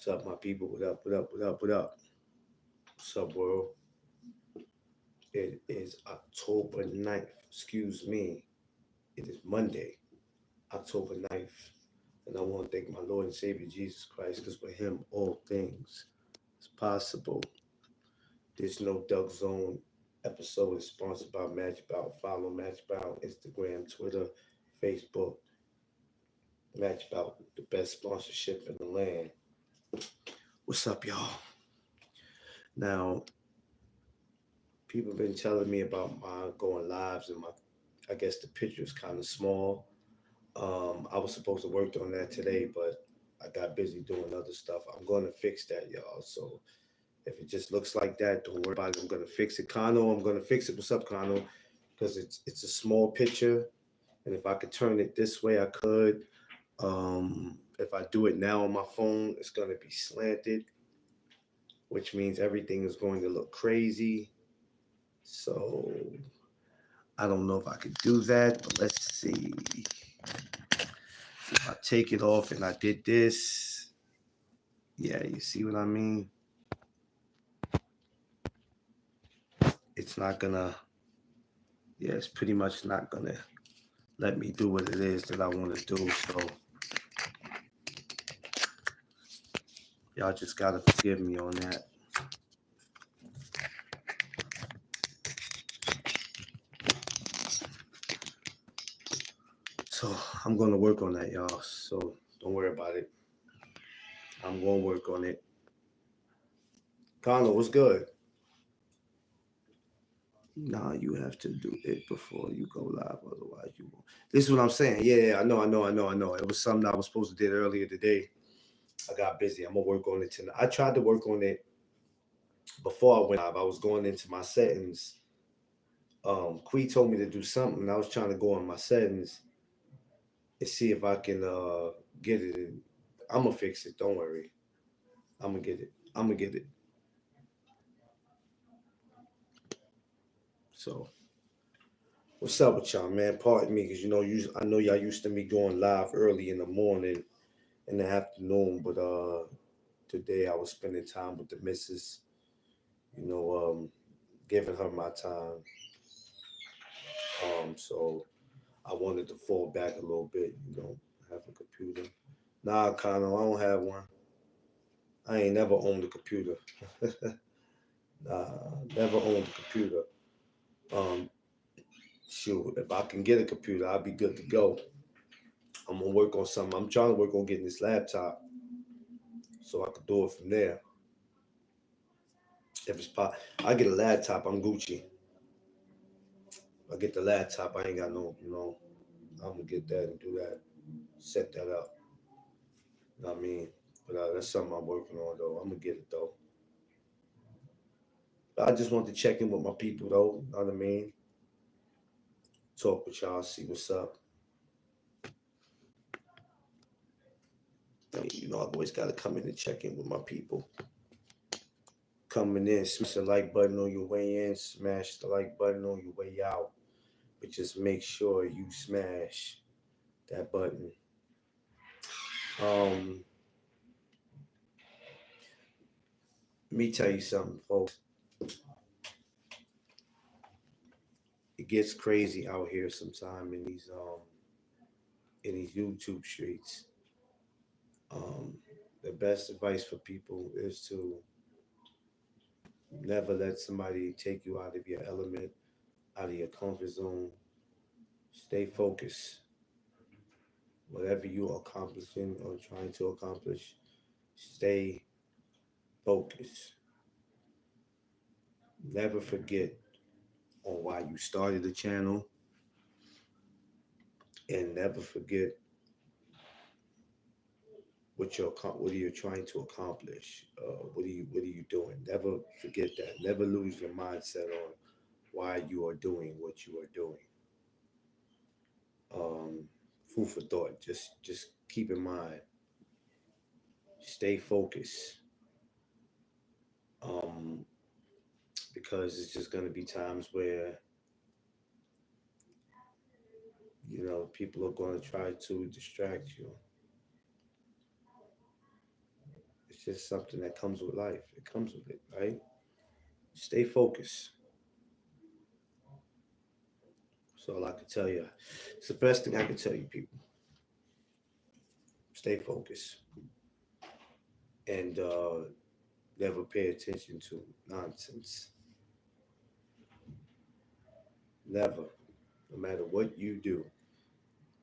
What's up, my people? What up? What up? What up? What up? What's up, world? It is October 9th. Excuse me. It is Monday, October 9th. And I want to thank my Lord and Savior Jesus Christ because with him, all things is possible. There's no Duck Zone episode is sponsored by Match Bout. Follow Match Bout, Instagram, Twitter, Facebook. Match Bout, the best sponsorship in the land. What's up, y'all? Now, people been telling me about my going lives and my I guess the picture is kind of small. I was supposed to work on that today, but I got busy doing other stuff. I'm going to fix that, y'all. So if it just looks like that, don't worry about it. I'm going to fix it. Kano, I'm going to fix it. What's up, Kano? Because it's a small picture, and if I could turn it this way, I could. If I do it now on my phone, it's going to be slanted, which means everything is going to look crazy. So I don't know if I could do that, but let's see. If I take it off and I did this, yeah, you see what I mean? It's not gonna, yeah, it's pretty much not gonna let me do what it is that I want to do. So y'all just gotta forgive me on that. So I'm gonna work on that, y'all. So don't worry about it. I'm gonna work on it. Connor, what's good? Nah, you have to do it before you go live, otherwise you won't. This is what I'm saying. Yeah, I know. It was something I was supposed to do earlier today. I got busy. I'm gonna work on it tonight. I tried to work on it before I went live. I was going into my settings. Quee told me to do something. I was trying to go on my settings and see if I can get it. I'm gonna fix it. Don't worry. I'm gonna get it. I'm gonna get it. So what's up with y'all, man? Pardon me, cause I know y'all used to me going live early in the morning, in the afternoon, but today I was spending time with the missus. You know, giving her my time. So I wanted to fall back a little bit. Have a computer. Nah, Connor, I don't have one. I ain't never owned a computer. Nah, never owned a computer. Um, Shoot, if I can get a computer, I'll be good to go. I'm gonna work on something. I'm trying to work on getting this laptop so I can do it from there. If it's pop, I get a laptop. I'm Gucci. I get the laptop. I ain't got no. I'm gonna get that and do that. Set that up. You know what I mean? But that's something I'm working on though. I'm gonna get it though. But I just want to check in with my people though. You know what I mean? Talk with y'all, see what's up. I mean, I've always got to come in and check in with my people. Coming in, smash the like button on your way in, smash the like button on your way out. But just make sure you smash that button. Um, Let me tell you something, folks. It gets crazy out here sometime in these YouTube streets. Um, the best advice for people is to never let somebody take you out of your element, out of your comfort zone. Stay focused. Whatever you are accomplishing or trying to accomplish, stay focused. Never forget on why you started the channel, and never forget what are you trying to accomplish. What are you doing? Never forget that. Never lose your mindset on why you are doing what you are doing. Um, Food for thought. Just keep in mind. Stay focused. Um, because it's just gonna be times where people are gonna try to distract you. It's It's just something that comes with life. It comes with it, right? Stay focused. That's all I can tell you. It's the best thing I can tell you, people. Stay focused and never pay attention to nonsense. Never. No matter what you do,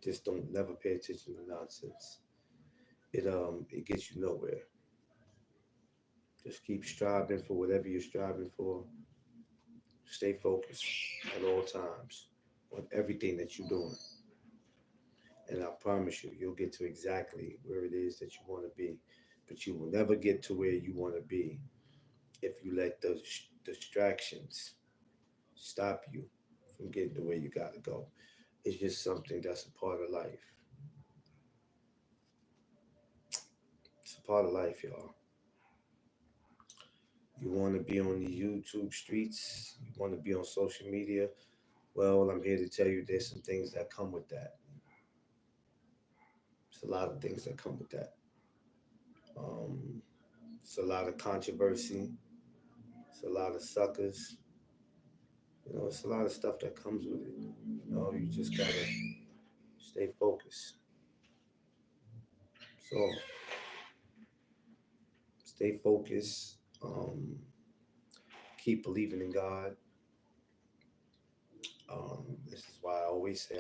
just don't never pay attention to nonsense. It gets you nowhere. Just keep striving for whatever you're striving for. Stay focused at all times on everything that you're doing. And I promise you, you'll get to exactly where it is that you want to be. But you will never get to where you want to be if you let those distractions stop you from getting to where you got to go. It's just something that's a part of life. It's a part of life, y'all. You want to be on the YouTube streets, you want to be on social media. Well, I'm here to tell you there's some things that come with that. There's a lot of things that come with that. Um, it's a lot of controversy. It's a lot of suckers. It's a lot of stuff that comes with it. You just gotta stay focused. So stay focused. Keep believing in God. This is why I always say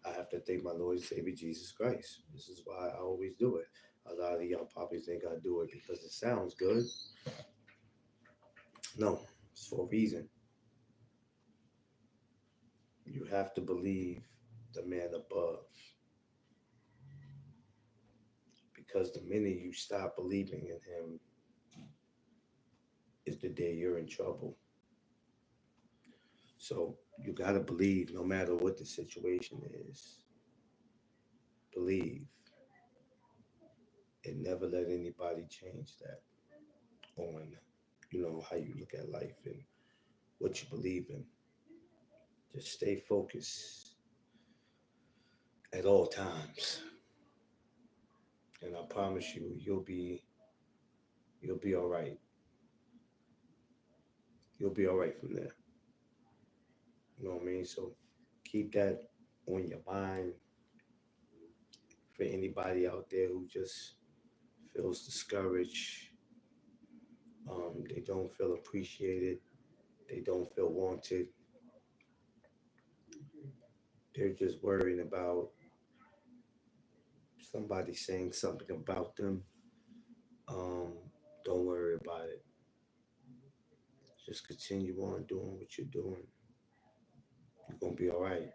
I have to thank my Lord and Savior Jesus Christ. This is why I always do it. A lot of y'all probably think I do it because it sounds good. No, it's for a reason. You have to believe the man above. Because the minute you stop believing in him is the day you're in trouble. So you got to believe no matter what the situation is. Believe and never let anybody change that on, how you look at life and what you believe in. Just stay focused at all times. And I promise you, you'll be all right. You'll be all right from there. You know what I mean? So keep that on your mind for anybody out there who just feels discouraged. They don't feel appreciated. They don't feel wanted. They're just worrying about somebody saying something about them. Um, don't worry about it. Just continue on doing what you're doing. You're gonna be all right.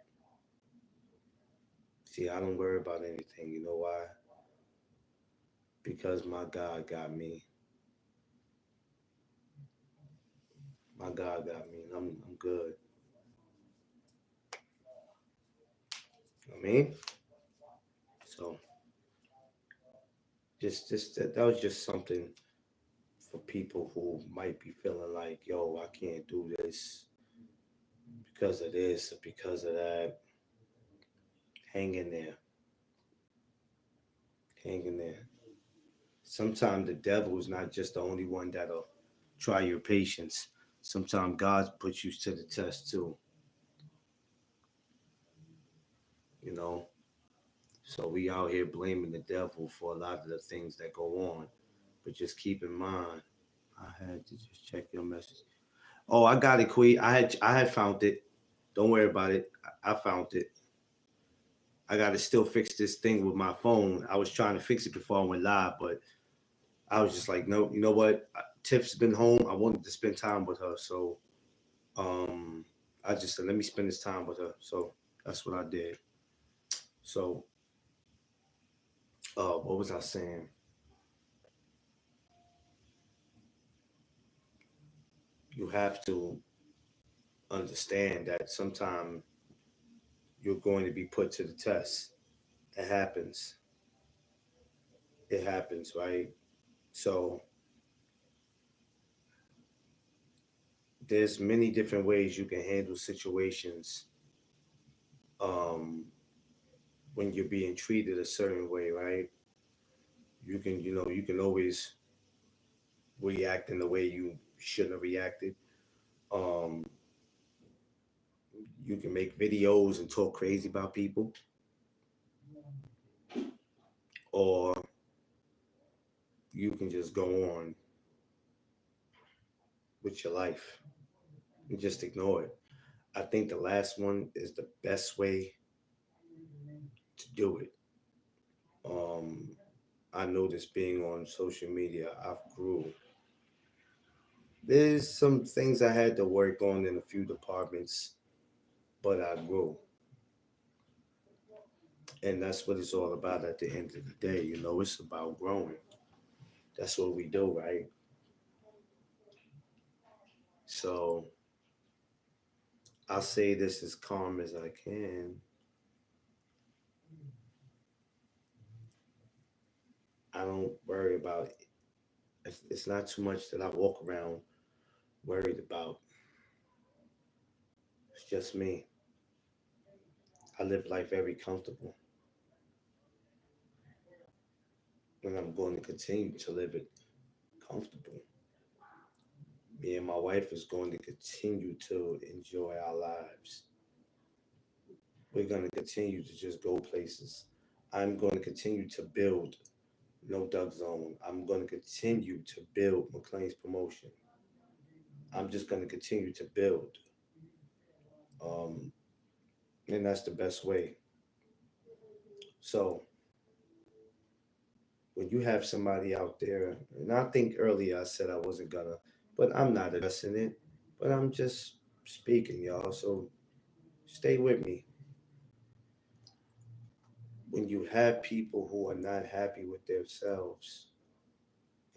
See, I don't worry about anything. You know why? Because my God got me. My God got me, and I'm good. I mean, so just that was just something for people who might be feeling like, yo, I can't do this because of this or because of that. Hang in there. Hang in there. Sometimes the devil is not just the only one that'll try your patience. Sometimes God puts you to the test too, you know. So we out here blaming the devil for a lot of the things that go on. But just keep in mind, I had to just check your message. Oh, I got it, Queen. I had found it. Don't worry about it. I found it. I got to still fix this thing with my phone. I was trying to fix it before I went live, but I was just like, no, you know what? Tiff's been home. I wanted to spend time with her, so um, I just said, let me spend this time with her. So that's what I did. So, what was I saying? You have to understand that sometimes you're going to be put to the test. It happens. It happens, right? So there's many different ways you can handle situations um, when you're being treated a certain way, right? You can always reacting the way you shouldn't have reacted. Um, you can make videos and talk crazy about people, or you can just go on with your life and just ignore it. I think the last one is the best way to do it. Um, I noticed being on social media, I've grew. There's some things I had to work on in a few departments, but I grew. And that's what it's all about at the end of the day. You know, it's about growing. That's what we do, right? So I'll say this as calm as I can. I don't worry about it. It's not too much that I walk around worried about. It's just me. I live life very comfortable, and I'm going to continue to live it comfortable. Me and my wife is going to continue to enjoy our lives. We're going to continue to just go places. I'm going to continue to build No Duck Zone. I'm going to continue to build McClain's promotion. I'm just going to continue to build. Um, and that's the best way. So when you have somebody out there, and I think earlier I said I wasn't gonna, but I'm not addressing it, but I'm just speaking, y'all. So stay with me. When you have people who are not happy with themselves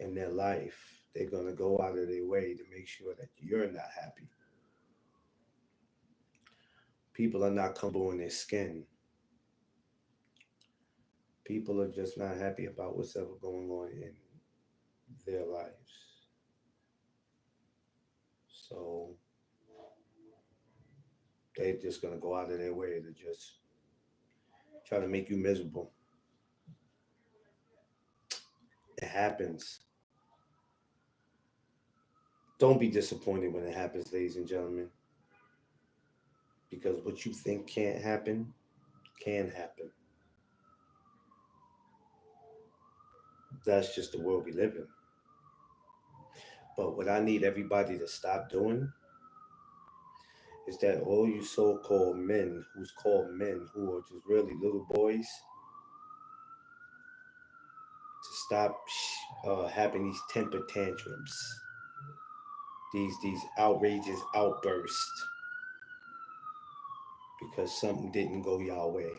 in their life, they're gonna go out of their way to make sure that you're not happy. People are not comfortable in their skin. People are just not happy about what's ever going on in their lives. So they're just gonna go out of their way to just try to make you miserable. It happens. Don't be disappointed when it happens, ladies and gentlemen, because what you think can't happen can happen. That's just the world we live in. But what I need everybody to stop doing is that all you so-called men, who's called men, who are just really little boys, to stop having these temper tantrums, these outrageous outbursts because something didn't go your way.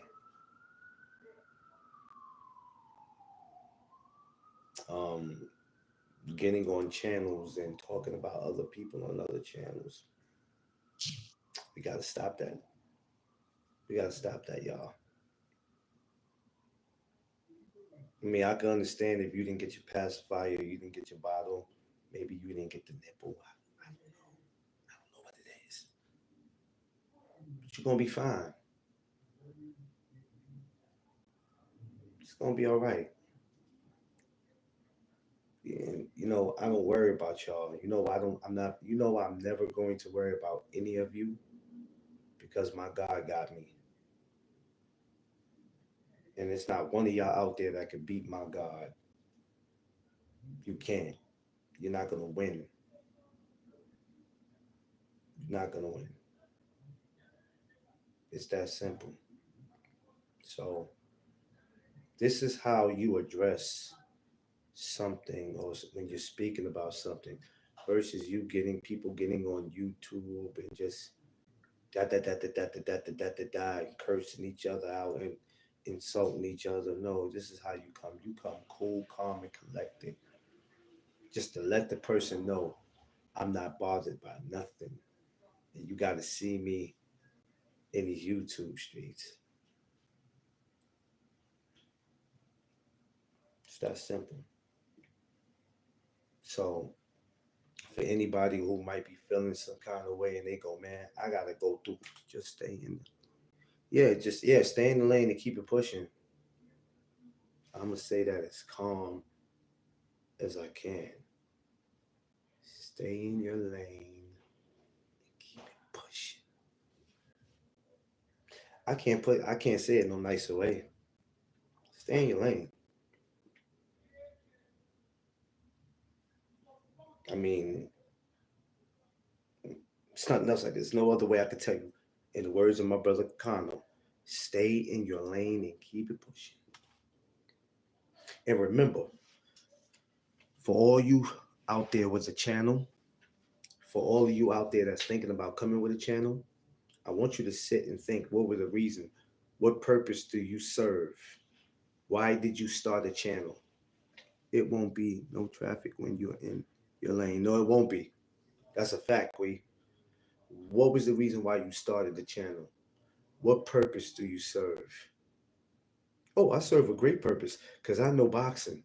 Um, Getting on channels and talking about other people on other channels. We gotta stop that. We gotta stop that, y'all. I mean, I can understand if you didn't get your pacifier, you didn't get your bottle, maybe you didn't get the nipple. I don't know. I don't know what it is. But you're gonna be fine. It's gonna be all right. And you know, I don't worry about y'all. You know, I don't. I'm not. You know, I'm never going to worry about any of you because my God got me, and it's not one of y'all out there that can beat my God. You can't. You're not gonna win. You're not gonna win. It's that simple. So this is how you address something, or when you're speaking about something, versus you getting people getting on YouTube and just da da da da da da da da da da da and cursing each other out and insulting each other. No, this is how you come. You come cool, calm, and collected, just to let the person know I'm not bothered by nothing. And you got to see me in these YouTube streets. It's that simple. So for anybody who might be feeling some kind of way and they go, man, I gotta go through. Just stay in. Yeah, stay in the lane and keep it pushing. I'm gonna say that as calm as I can. Stay in your lane. Keep it pushing. I can't say it no nicer way. Stay in your lane. I mean, it's nothing else like there's no other way I could tell you. In the words of my brother Kano, stay in your lane and keep it pushing. And remember, for all you out there with a channel, for all of you out there that's thinking about coming with a channel, I want you to sit and think, what were the reason? What purpose do you serve? Why did you start a channel? It won't be no traffic when you're in your lane. No, it won't be. That's a fact, we. What was the reason why you started the channel? What purpose do you serve? Oh, I serve a great purpose because I know boxing.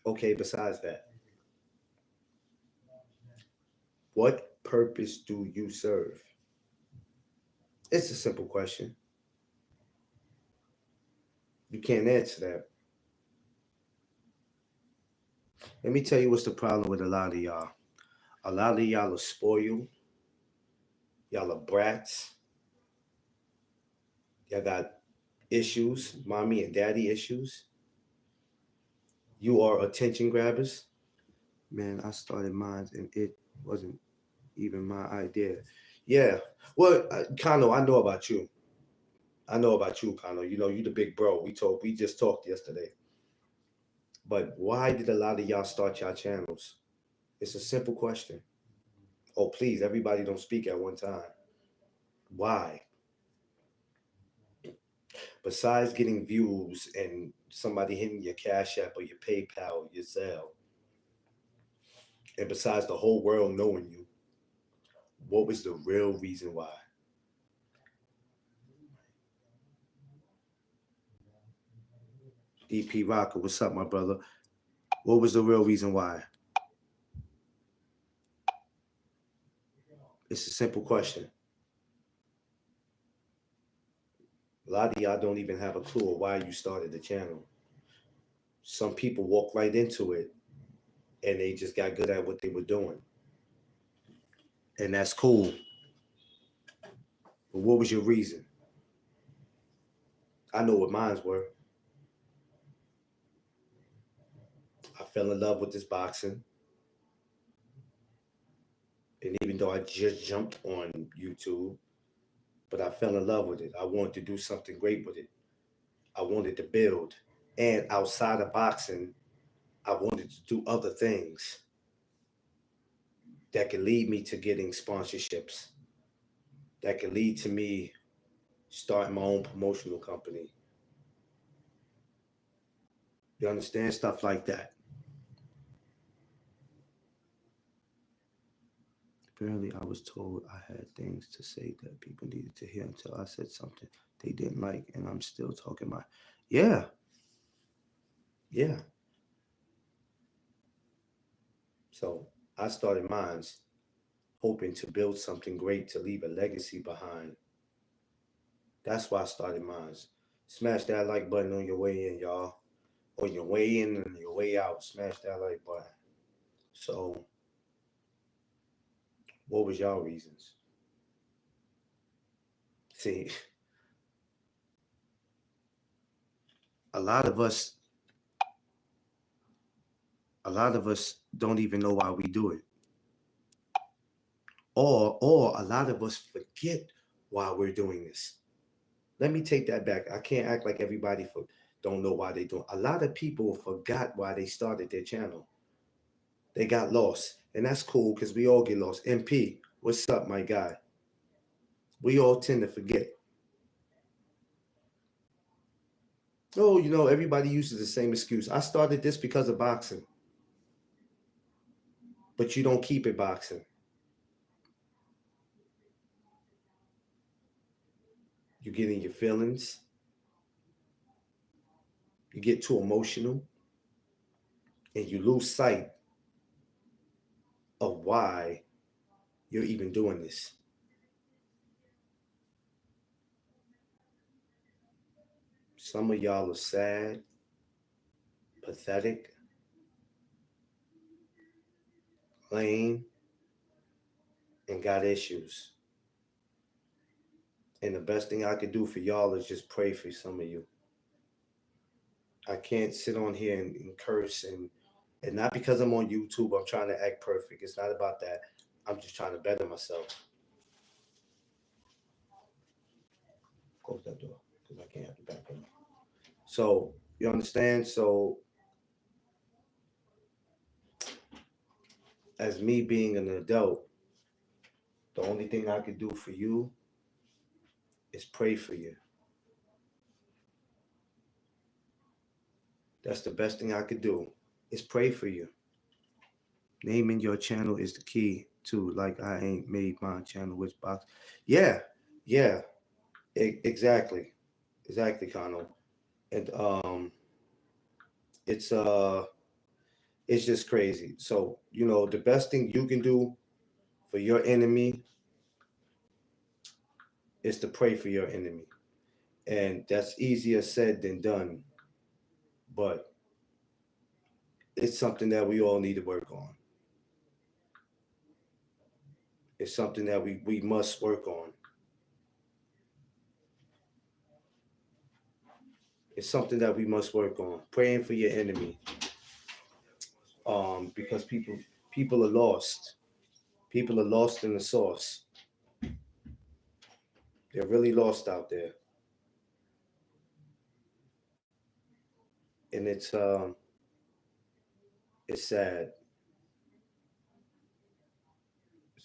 Okay, besides that, what purpose do you serve? It's a simple question. You can't answer that. Let me tell you what's the problem with a lot of y'all. A lot of y'all are spoiled. Y'all are brats. Y'all got issues, mommy and daddy issues. You are attention grabbers. Man, I started mine and it wasn't even my idea. Yeah. Well, Kano, I know about you. I know about you, Kano. You know, you the big bro. We just talked yesterday. But why did a lot of y'all start y'all channels? It's a simple question. Oh, please, everybody don't speak at one time. Why? Besides getting views and somebody hitting your Cash App or your PayPal, your Zelle, and besides the whole world knowing you, what was the real reason why? DP Rocker, what's up, my brother? What was the real reason why? It's a simple question. A lot of y'all don't even have a clue of why you started the channel. Some people walk right into it and they just got good at what they were doing. And that's cool. But what was your reason? I know what mine were. I fell in love with this boxing. And even though I just jumped on YouTube, but I fell in love with it. I wanted to do something great with it. I wanted to build. And outside of boxing, I wanted to do other things that could lead me to getting sponsorships, that could lead to me starting my own promotional company. You understand? Stuff like that. Apparently, I was told I had things to say that people needed to hear until I said something they didn't like, and I'm still talking my. Yeah, yeah. So I started mines hoping to build something great to leave a legacy behind. That's why I started mines. Smash that like button on your way in, y'all. On your way in and your way out, smash that like button. So, what was y'all reasons? See, a lot of us, a lot of us don't even know why we do it, or a lot of us forget why we're doing this. Let me take that back. I can't act like everybody don't know why they do it. A lot of people forgot why they started their channel. They got lost, and that's cool because we all get lost. MP, what's up, my guy? We all tend to forget. Oh, you know, everybody uses the same excuse. I started this because of boxing, but you don't keep it boxing. You get in your feelings. You get too emotional, and you lose sight of why you're even doing this. Some of y'all are sad, pathetic. complain, and got issues. And the best thing I could do for y'all is just pray for some of you. I can't sit on here and curse and not because I'm on YouTube, I'm trying to act perfect. It's not about that. I'm just trying to better myself. Close that door because I can't have the background. So you understand? So as me being an adult, the only thing I could do for you is pray for you. That's the best thing I could do is pray for you. Naming your channel is the key too. Like I ain't made my channel which box. Yeah, yeah, exactly, exactly, Kano. And it's uh, it's just crazy. So the best thing you can do for your enemy is to pray for your enemy, and that's easier said than done. But it's something that we all need to work on. It's something that we must work on. It's something that we must work on. Praying for your enemy. Because people are lost. People are lost in the sauce. They're really lost out there. And it's sad. It's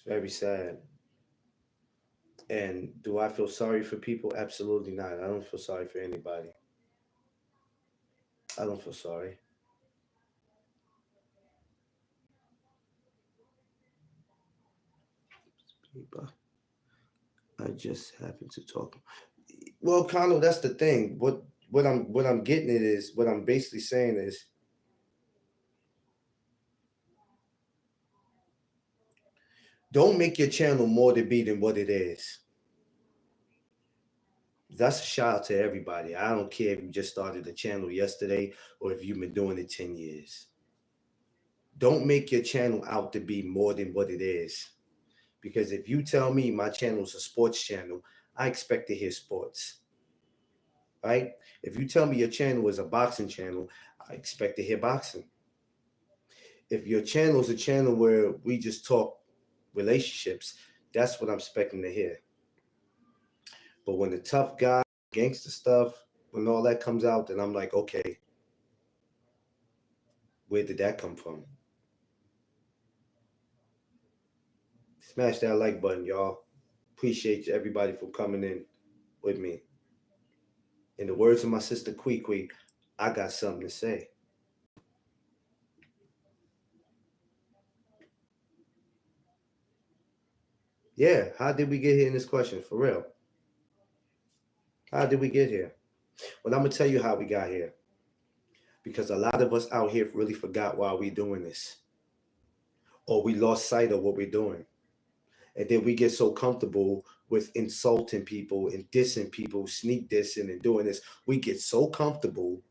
very sad. And do I feel sorry for people? Absolutely not. I don't feel sorry for anybody. I don't feel sorry. I just happen to talk. Well, Kano, that's the thing. What I'm getting at is what I'm basically saying is don't make your channel more to be than what it is. That's a shout out to everybody. I don't care if you just started the channel yesterday or if you've been doing it 10 years. Don't make your channel out to be more than what it is. Because if you tell me my channel is a sports channel, I expect to hear sports. Right? If you tell me your channel is a boxing channel, I expect to hear boxing. If your channel is a channel where we just talk relationships, that's what I'm expecting to hear. But when the tough guy, gangster stuff, when all that comes out, then I'm like, okay, where did that come from? Smash that like button, y'all. Appreciate everybody for coming in with me. In the words of my sister Kwee, I got something to say. Yeah, how did we get here in this question? For real. How did we get here? Well, I'm going to tell you how we got here. Because a lot of us out here really forgot why we're doing this. Or we lost sight of what we're doing. And then we get so comfortable with insulting people and dissing people, sneak dissing and doing this. We get so comfortable,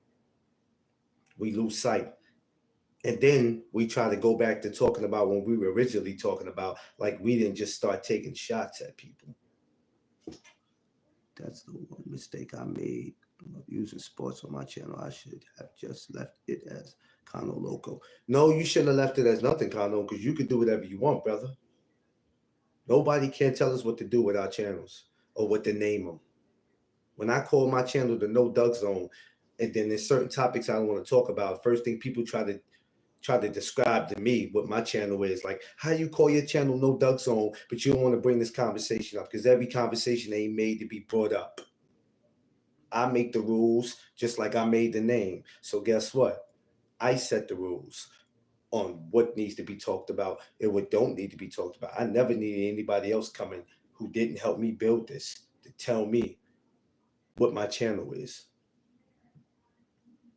we lose sight. And then we try to go back to talking about when we were originally talking about, like we didn't just start taking shots at people. That's the one mistake I made using sports on my channel. I should have just left it as Kano Loco. No, you shouldn't have left it as nothing, Kano, because you can do whatever you want, brother. Nobody can tell us what to do with our channels or what to name them. When I call my channel the No Doug Zone, and then there's certain topics I don't want to talk about, first thing people try to describe to me what my channel is. Like, how you call your channel No Doug Zone, but you don't want to bring this conversation up because every conversation ain't made to be brought up. I make the rules just like I made the name. So guess what? I set the rules on what needs to be talked about and what don't need to be talked about. I never needed anybody else coming who didn't help me build this to tell me what my channel is.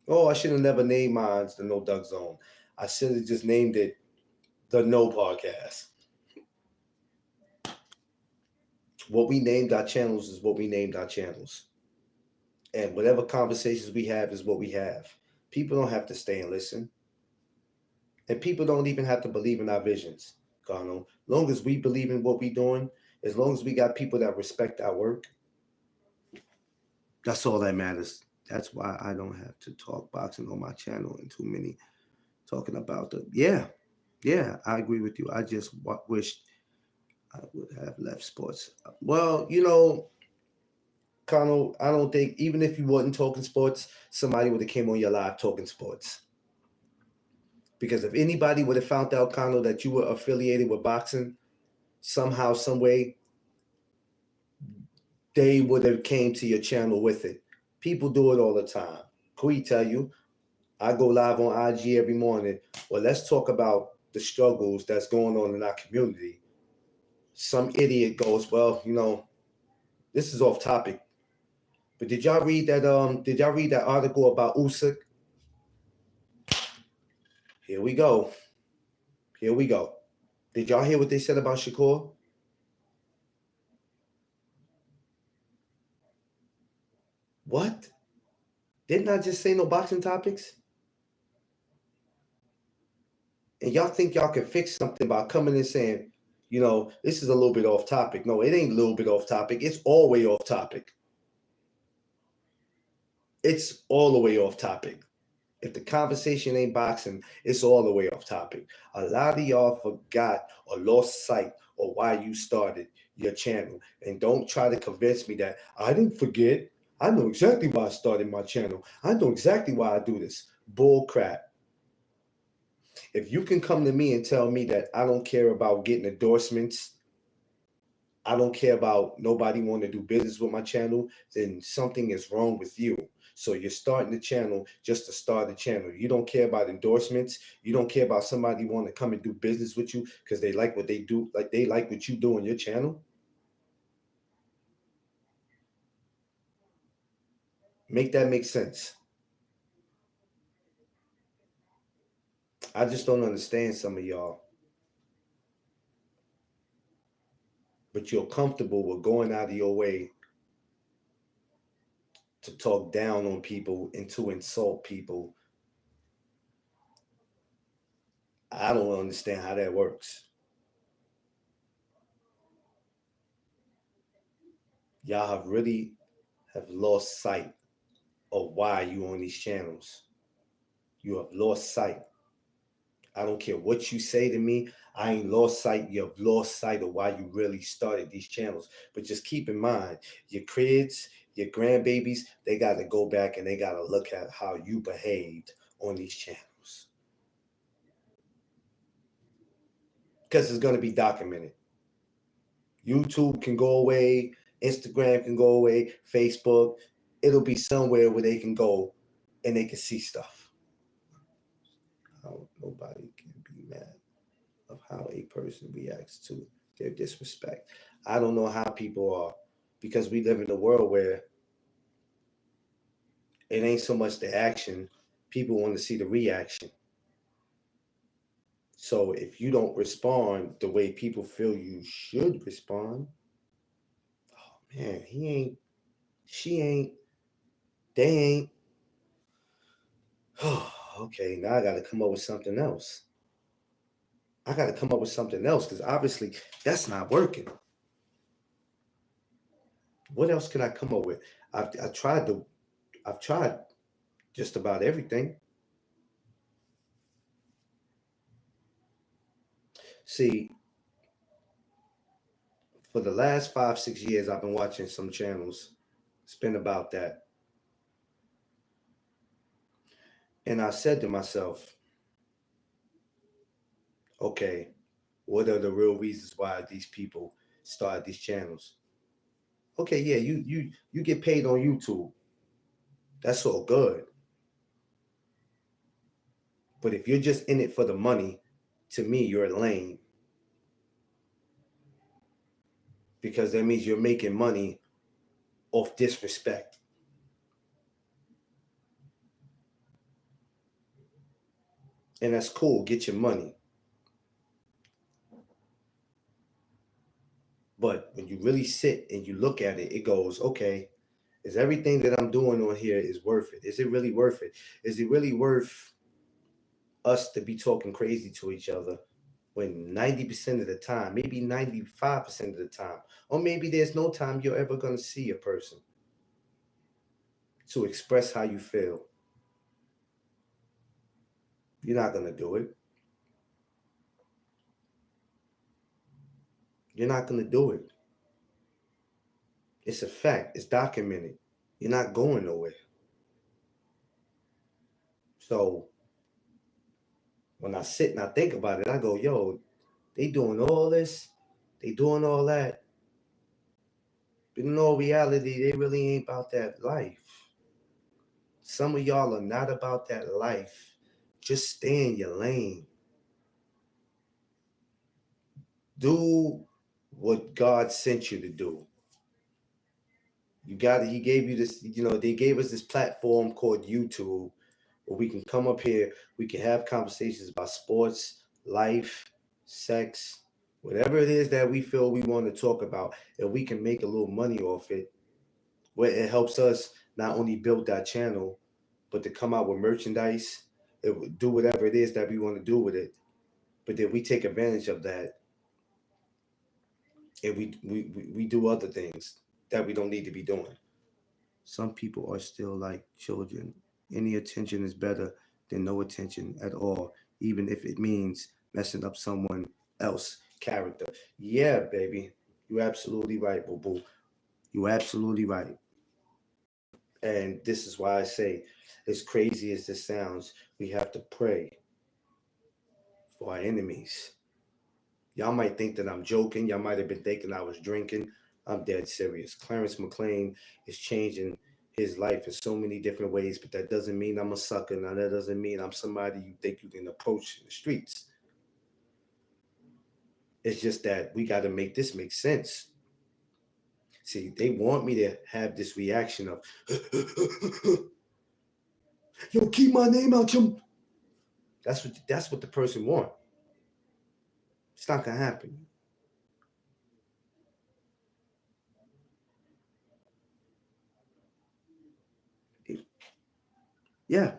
Oh, I should have never named mine the No Doug Zone. I should have just named it the No Podcast. What we named our channels is what we named our channels. And whatever conversations we have is what we have. People don't have to stay and listen. And people don't even have to believe in our visions, Carno. Long as we believe in what we're doing, as long as we got people that respect our work, that's all that matters. That's why I don't have to talk boxing on my channel and too many talking about the. Yeah, I agree with you. I just wish I would have left sports. Well, Connell, I don't think even if you wasn't talking sports, somebody would have came on your live talking sports. Because if anybody would have found out, Connell, that you were affiliated with boxing somehow, some way, they would have came to your channel with it. People do it all the time. Kui tell you, I go live on IG every morning. Well, let's talk about the struggles that's going on in our community. Some idiot goes, well, this is off topic. But did y'all read that? Did y'all read that article about Usyk? Here we go. Here we go. Did y'all hear what they said about Shakur? What? Didn't I just say no boxing topics? And y'all think y'all can fix something by coming and saying, this is a little bit off topic. No, it ain't a little bit off topic. It's all the way off topic. It's all the way off topic. If the conversation ain't boxing, it's all the way off topic. A lot of y'all forgot or lost sight of why you started your channel. And don't try to convince me that I didn't forget. I know exactly why I started my channel. I know exactly why I do this. Bull crap. If you can come to me and tell me that I don't care about getting endorsements, I don't care about nobody wanting to do business with my channel, then something is wrong with you. So you're starting the channel just to start the channel. You don't care about endorsements. You don't care about somebody wanting to come and do business with you because they like what they do, like they like what you do on your channel. Make that make sense. I just don't understand some of y'all. But you're comfortable with going out of your way to talk down on people and to insult people. I don't understand how that works. Y'all have lost sight of why you on these channels. You have lost sight. I don't care what you say to me. I ain't lost sight. You have lost sight of why you really started these channels. But just keep in mind, your kids, your grandbabies, they got to go back and they got to look at how you behaved on these channels. Because it's going to be documented. YouTube can go away. Instagram can go away. Facebook. It'll be somewhere where they can go and they can see stuff. How nobody can be mad of how a person reacts to their disrespect. I don't know how people are because we live in a world where it ain't so much the action, people want to see the reaction. So if you don't respond the way people feel you should respond, oh man, he ain't, she ain't, they ain't. Oh, okay, now I got to come up with something else. I got to come up with something else because obviously that's not working. What else can I come up with? I've tried just about everything. See, for the last 5, 6 years, I've been watching some channels. It's been about that. And I said to myself, okay, what are the real reasons why these people started these channels? Okay, yeah, you get paid on YouTube. That's all good. But if you're just in it for the money, to me, you're lame. Because that means you're making money off disrespect. And that's cool, get your money. But when you really sit and you look at it, it goes, okay, is everything that I'm doing on here is worth it? Is it really worth it? Is it really worth us to be talking crazy to each other when 90% of the time, maybe 95% of the time, or maybe there's no time you're ever going to see a person to express how you feel. You're not going to do it. You're not going to do it. It's a fact. It's documented. You're not going nowhere. So when I sit and I think about it, I go, yo, they doing all this, they doing all that. But in all reality, they really ain't about that life. Some of y'all are not about that life. Just stay in your lane. Do what God sent you to do. You got it. He gave you this, they gave us this platform called YouTube where we can come up here, we can have conversations about sports, life, sex, whatever it is that we feel we want to talk about, and we can make a little money off it, where it helps us not only build that channel, but to come out with merchandise, do whatever it is that we want to do with it. But then we take advantage of that, and we do other things that we don't need to be doing. Some people are still like children. Any attention is better than no attention at all, even if it means messing up someone else's character. Yeah, baby. You're absolutely right, boo boo. You're absolutely right. And this is why I say, as crazy as this sounds, we have to pray for our enemies. Y'all might think that I'm joking. Y'all might have been thinking I was drinking. I'm dead serious. Clarence Mcclain is changing his life in so many different ways, but that doesn't mean I'm a sucker. Now, that doesn't mean I'm somebody you think you can approach in the streets. It's just that we got to make this make sense. See, they want me to have this reaction of, yo, keep my name out your. That's what the person want. It's not gonna happen. Yeah,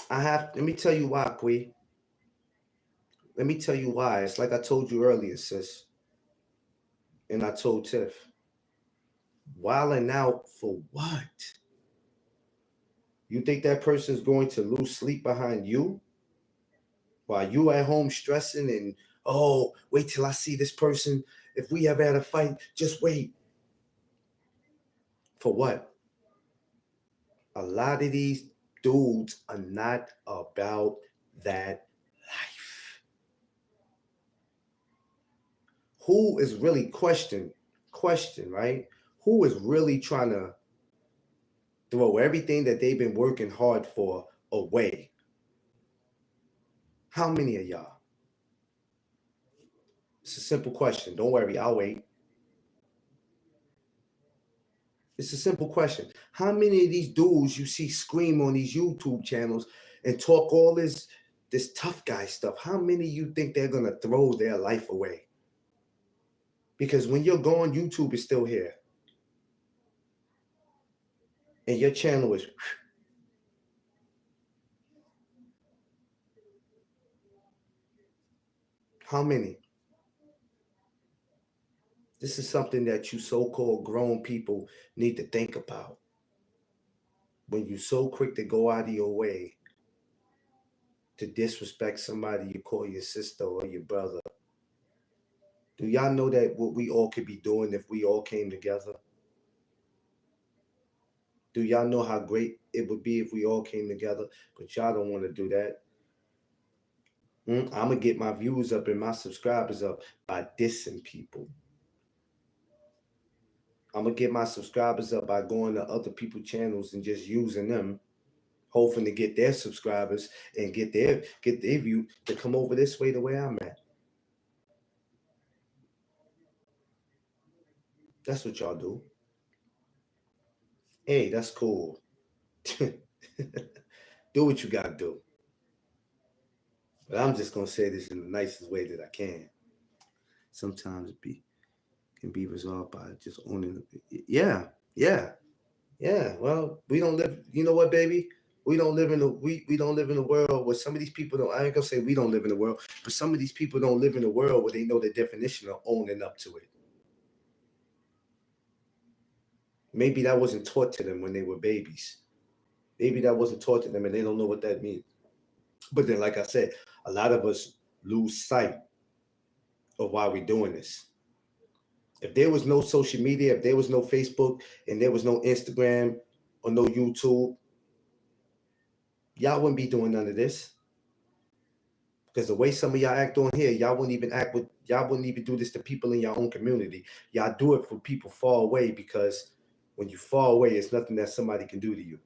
I have. Let me tell you why, Quee. Let me tell you why. It's like I told you earlier, sis, and I told Tiff. Wilding out for what? You think that person's going to lose sleep behind you while you at home stressing and, oh, wait till I see this person. If we ever had a fight, just wait. For what? A lot of these dudes are not about that life. Who is really question, right? Who is really trying to throw everything that they've been working hard for away? How many of y'all? It's a simple question. Don't worry, I'll wait. It's a simple question. How many of these dudes you see scream on these YouTube channels and talk all this tough guy stuff? How many you think they're gonna throw their life away? Because when you're gone, YouTube is still here. And your channel is how many? This is something that you so-called grown people need to think about. When you're so quick to go out of your way to disrespect somebody you call your sister or your brother, do y'all know that what we all could be doing if we all came together? Do y'all know how great it would be if we all came together? But y'all don't want to do that. I'm going to get my views up and my subscribers up by dissing people. I'm going to get my subscribers up by going to other people's channels and just using them, hoping to get their subscribers and get their view to come over this way the way I'm at. That's what y'all do. Hey, that's cool. Do what you got to do. But I'm just going to say this in the nicest way that I can. Sometimes it can be resolved by just owning it. Yeah, yeah, yeah. Well, we don't live. You know what, baby? We don't live in the we don't live in a world where some of these people don't. I ain't gonna say we don't live in the world, but some of these people don't live in a world where they know the definition of owning up to it. Maybe that wasn't taught to them when they were babies. Maybe that wasn't taught to them, and they don't know what that means. But then, like I said, a lot of us lose sight of why we're doing this. If there was no social media, if there was no Facebook, and there was no Instagram or no YouTube, y'all wouldn't be doing none of this. Because the way some of y'all act on here, y'all wouldn't even do this to people in your own community. Y'all do it for people far away because when you far away, it's nothing that somebody can do to you.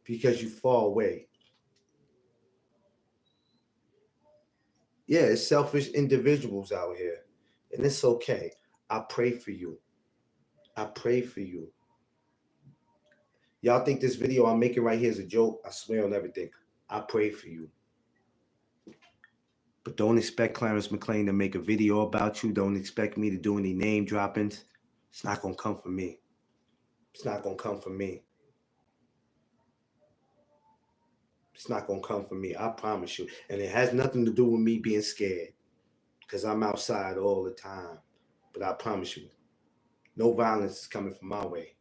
Because you far away. Yeah, it's selfish individuals out here. And it's okay. I pray for you. I pray for you. Y'all think this video I'm making right here is a joke? I swear on everything. I pray for you. But don't expect Clarence Mcclain to make a video about you. Don't expect me to do any name droppings. It's not going to come from me. It's not going to come from me. It's not going to come from me. I promise you. And it has nothing to do with me being scared. Because I'm outside all the time. But I promise you, no violence is coming from my way.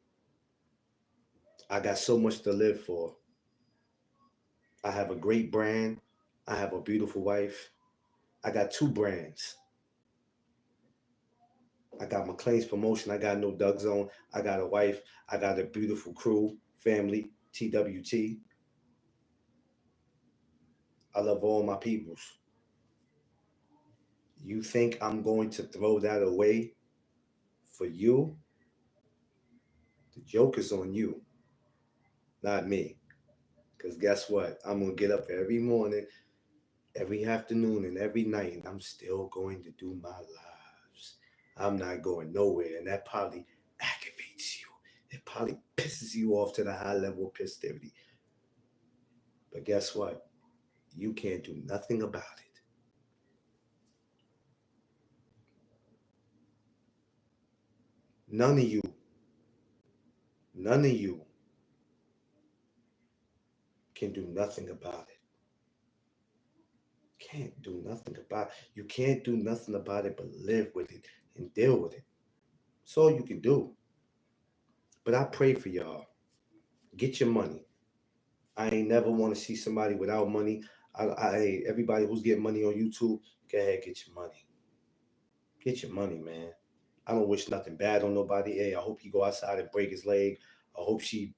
I got so much to live for. I have a great brand. I have a beautiful wife. I got 2 brands. I got McClain's Promotion. I got No Doug Zone. I got a wife. I got a beautiful crew, family, TWT. I love all my peoples. You think I'm going to throw that away for you? The joke is on you, not me. Because guess what? I'm going to get up every morning, every afternoon, and every night, and I'm still going to do my lives. I'm not going nowhere, and that probably aggravates you. It probably pisses you off to the high level of festivity. But guess what? You can't do nothing about it. None of you can do nothing about it. Can't do nothing about it. You can't do nothing about it but live with it and deal with it. That's all you can do. But I pray for y'all. Get your money. I ain't never want to see somebody without money. Everybody who's getting money on YouTube, go ahead, get your money. Get your money, man. I don't wish nothing bad on nobody. Hey, I hope he go outside and break his leg. I hope she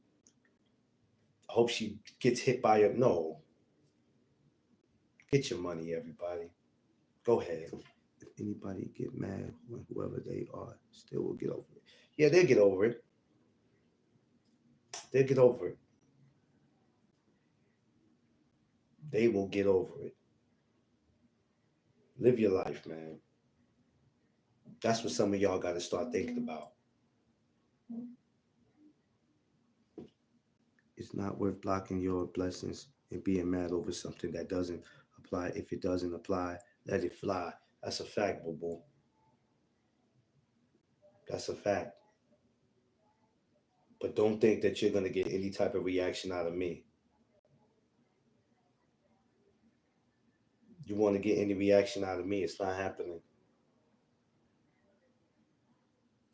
gets hit by a no. Get your money, everybody. Go ahead. If anybody get mad when whoever they are, still will get over it. Yeah, they'll get over it. They'll get over it. They will get over it. Live your life, man. That's what some of y'all got to start thinking about. It's not worth blocking your blessings and being mad over something that doesn't apply. If it doesn't apply, let it fly. That's a fact, boo. That's a fact. But don't think that you're going to get any type of reaction out of me. You want to get any reaction out of me, it's not happening.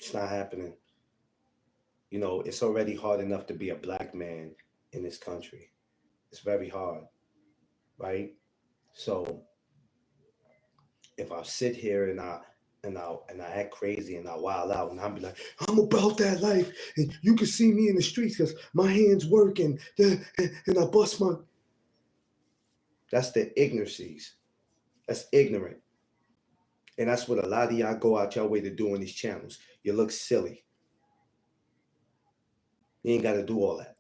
It's not happening. You know, it's already hard enough to be a black man in this country. It's very hard, right? So if I sit here and I act crazy and I wild out and I'll be like, I'm about that life, and you can see me in the streets because my hands work and I bust my. That's the ignorancies. That's ignorant. And that's what a lot of y'all go out your way to do on these channels. You look silly. You ain't got to do all that.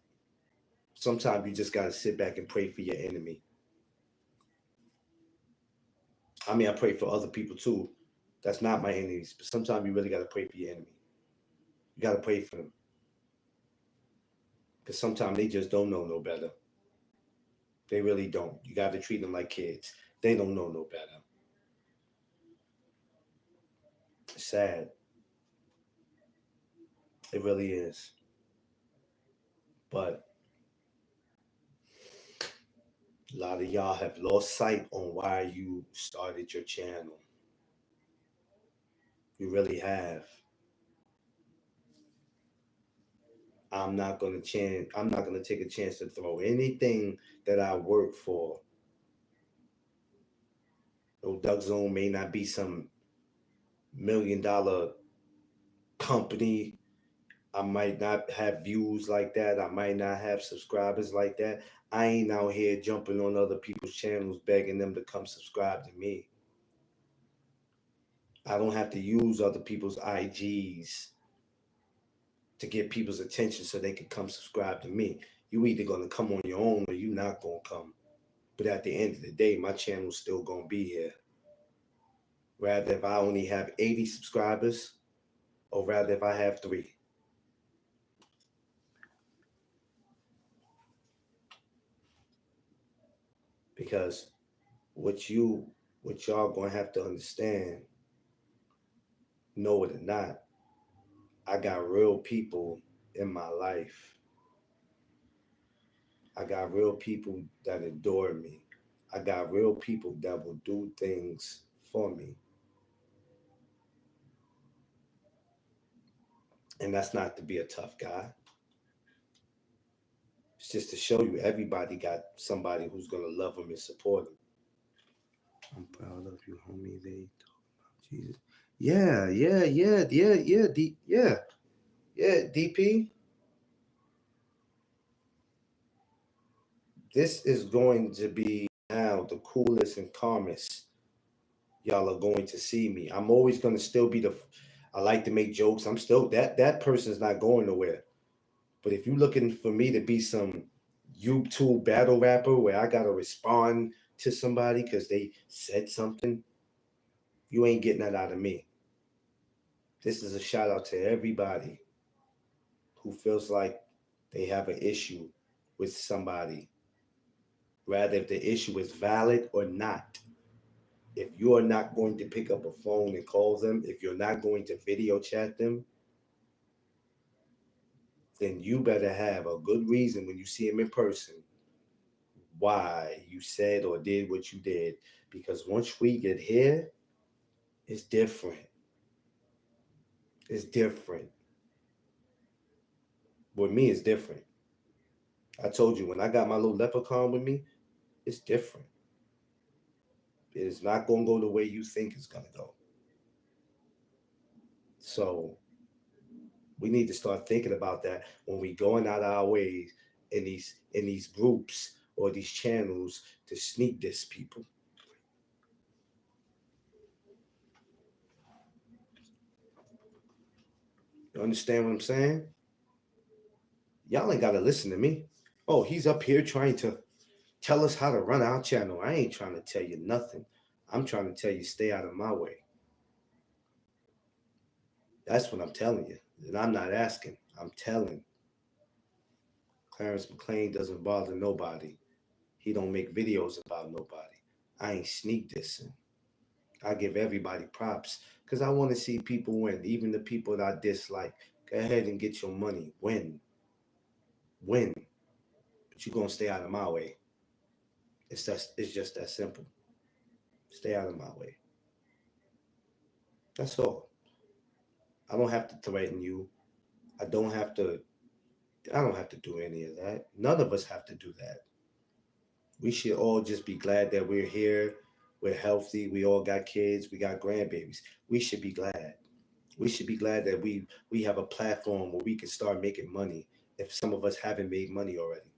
Sometimes you just got to sit back and pray for your enemy. I mean, I pray for other people too. That's not my enemies. But sometimes you really got to pray for your enemy. You got to pray for them. Because sometimes they just don't know no better. They really don't. You got to treat them like kids. They don't know no better. It's sad. It really is. But A lot of y'all have lost sight on why you started your channel. You really have. I'm not gonna take a chance to throw anything that I work for. No, Duck Zone may not be some $1 million company. I might not have views like that. I might not have subscribers like that. I ain't out here jumping on other people's channels begging them to come subscribe to me. I don't have to use other people's IGs to get people's attention so they can come subscribe to me. You either gonna come on your own or you not gonna come. But at the end of the day, my channel's still gonna be here. Rather if I only have 80 subscribers, or rather if I have 3. Because what y'all gonna have to understand, know it or not, I got real people in my life. I got real people that adore me. I got real people that will do things for me. And that's not to be a tough guy. It's just to show you everybody got somebody who's gonna love them and support them. I'm proud of you, homie. They talk about Jesus. Yeah, DP. This is going to be now the coolest and calmest y'all are going to see me. I'm always gonna still be I like to make jokes. I'm still that person's not going nowhere. But if you're looking for me to be some YouTube battle rapper where I gotta respond to somebody because they said something, you ain't getting that out of me. This is a shout out to everybody who feels like they have an issue with somebody, rather if the issue is valid or not. If you are not going to pick up a phone and call them, if you're not going to video chat them, then you better have a good reason when you see them in person why you said or did what you did. Because once we get here, it's different. It's different. With me, it's different. I told you when I got my little leprechaun with me, it's different. It's not going to go the way you think it's going to go. So we need to start thinking about that when we going out our ways in these groups or these channels to sneak diss people. You understand what I'm saying? Y'all ain't got to listen to me. Oh, he's up here trying to tell us how to run our channel. I ain't trying to tell you nothing. I'm trying to tell you stay out of my way. That's what I'm telling you. And I'm not asking. I'm telling. Clarence Mcclain doesn't bother nobody. He don't make videos about nobody. I ain't sneak dissing. I give everybody props because I want to see people win, even the people that I dislike. Go ahead and get your money. Win. Win. But you're going to stay out of my way. It's just that simple. Stay out of my way. That's all. I don't have to threaten you. I don't have to do any of that. None of us have to do that. We should all just be glad that we're here. We're healthy. We all got kids. We got grandbabies. We should be glad. We should be glad that we have a platform where we can start making money if some of us haven't made money already.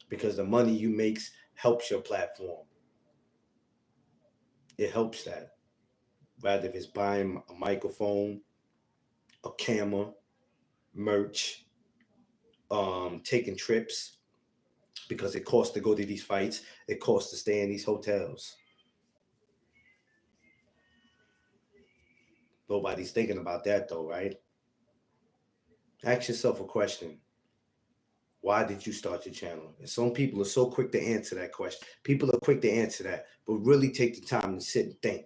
Because the money you make helps your platform. It helps that. Rather if it's buying a microphone, a camera, merch, taking trips, because it costs to go to these fights, it costs to stay in these hotels. Nobody's thinking about that though, right? Ask yourself a question. Why did you start your channel? And some people are so quick to answer that question. People are quick to answer that, but really take the time to sit and think.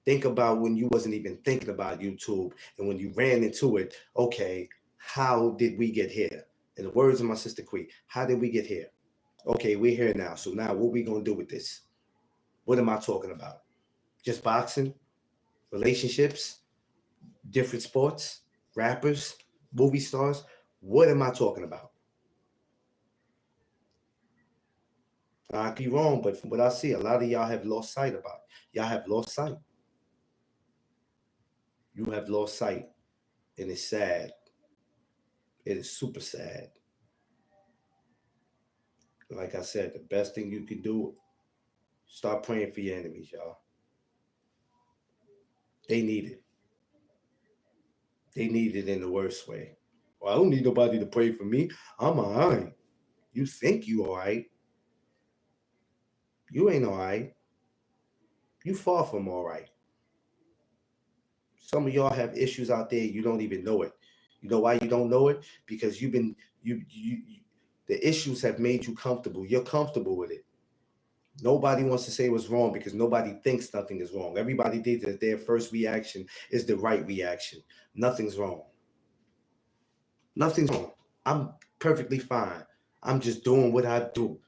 Think about when you wasn't even thinking about YouTube and when you ran into it, okay, how did we get here? In the words of my sister Quee, how did we get here? Okay, we're here now. So now what we gonna do with this? What am I talking about? Just boxing, relationships, different sports, rappers, movie stars. What am I talking about? I could be wrong, but from what I see, a lot of y'all have lost sight about. Y'all have lost sight. You have lost sight, and it's sad. It is super sad. Like I said, the best thing you can do, start praying for your enemies, y'all. They need it. They need it in the worst way. Well, I don't need nobody to pray for me. I'm alright. You think you alright? You ain't alright. You far from alright. Some of y'all have issues out there. You don't even know it. You know why you don't know it? Because you the issues have made you comfortable. You're comfortable with it. Nobody wants to say what's wrong because nobody thinks nothing is wrong. Everybody thinks that their first reaction is the right reaction. Nothing's wrong. Nothing's wrong. I'm perfectly fine. I'm just doing what I do.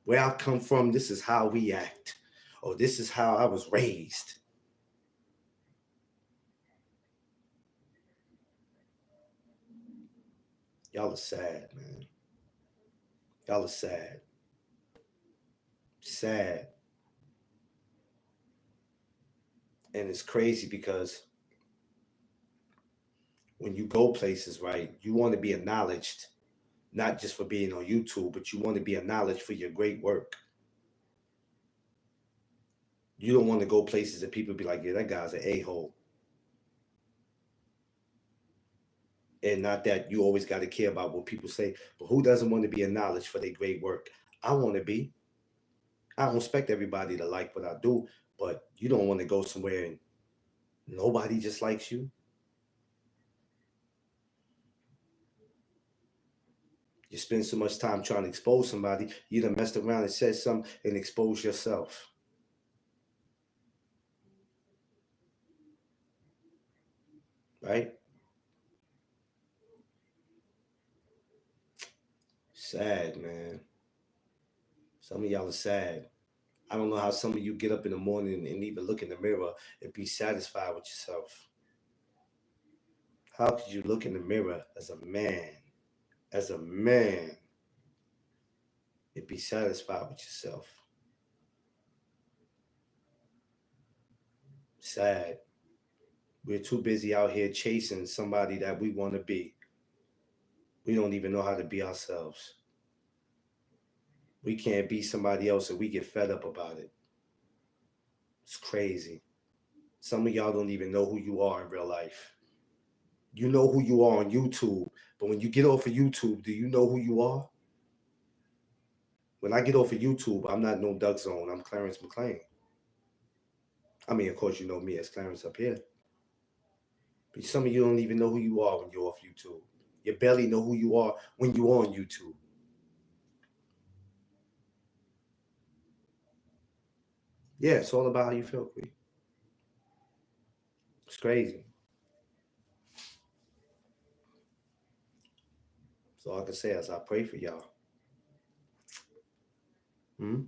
Where I come from, this is how we act. Or this is how I was raised. Y'all are sad, man. Y'all are sad. Sad. And it's crazy because when you go places, right, you want to be acknowledged, not just for being on YouTube, but you want to be acknowledged for your great work. You don't want to go places that people be like, yeah, that guy's an a-hole. And not that you always got to care about what people say, but who doesn't want to be acknowledged for their great work? I want to be. I don't expect everybody to like what I do, but you don't want to go somewhere and nobody just likes you. You spend so much time trying to expose somebody, you done messed around and said something and exposed yourself. Right? Sad, man. Some of y'all are sad. I don't know how some of you get up in the morning and even look in the mirror and be satisfied with yourself. How could you look in the mirror as a man, and be satisfied with yourself? Sad. We're too busy out here chasing somebody that we want to be. We don't even know how to be ourselves. We can't be somebody else and we get fed up about it. It's crazy. Some of y'all don't even know who you are in real life. You know who you are on YouTube, but when you get off of YouTube, do you know who you are? When I get off of YouTube, I'm not no Duck Zone. I'm Clarence Mcclain. I mean, of course, you know me as Clarence up here. But some of you don't even know who you are when you're off YouTube. You barely know who you are when you're on YouTube. Yeah, it's all about how you feel, Queen. It's crazy. So all I can say is I pray for y'all. Hmm?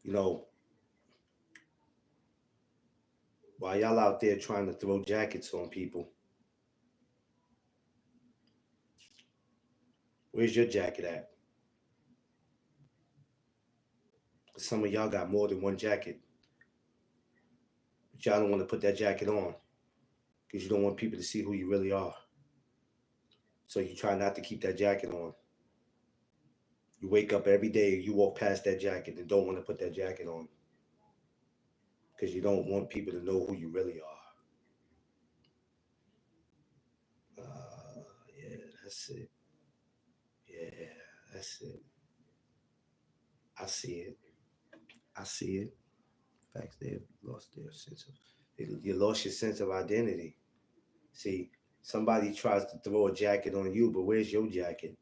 You know, while y'all out there trying to throw jackets on people, where's your jacket at? Some of y'all got more than one jacket, but y'all don't want to put that jacket on because you don't want people to see who you really are. So you try not to keep that jacket on. You wake up every day, you walk past that jacket and don't want to put that jacket on because you don't want people to know who you really are. Yeah, that's it. Yeah, that's it. I see it. I see it. Facts, they've lost their sense of. You lost your sense of identity. See, somebody tries to throw a jacket on you, but where's your jacket?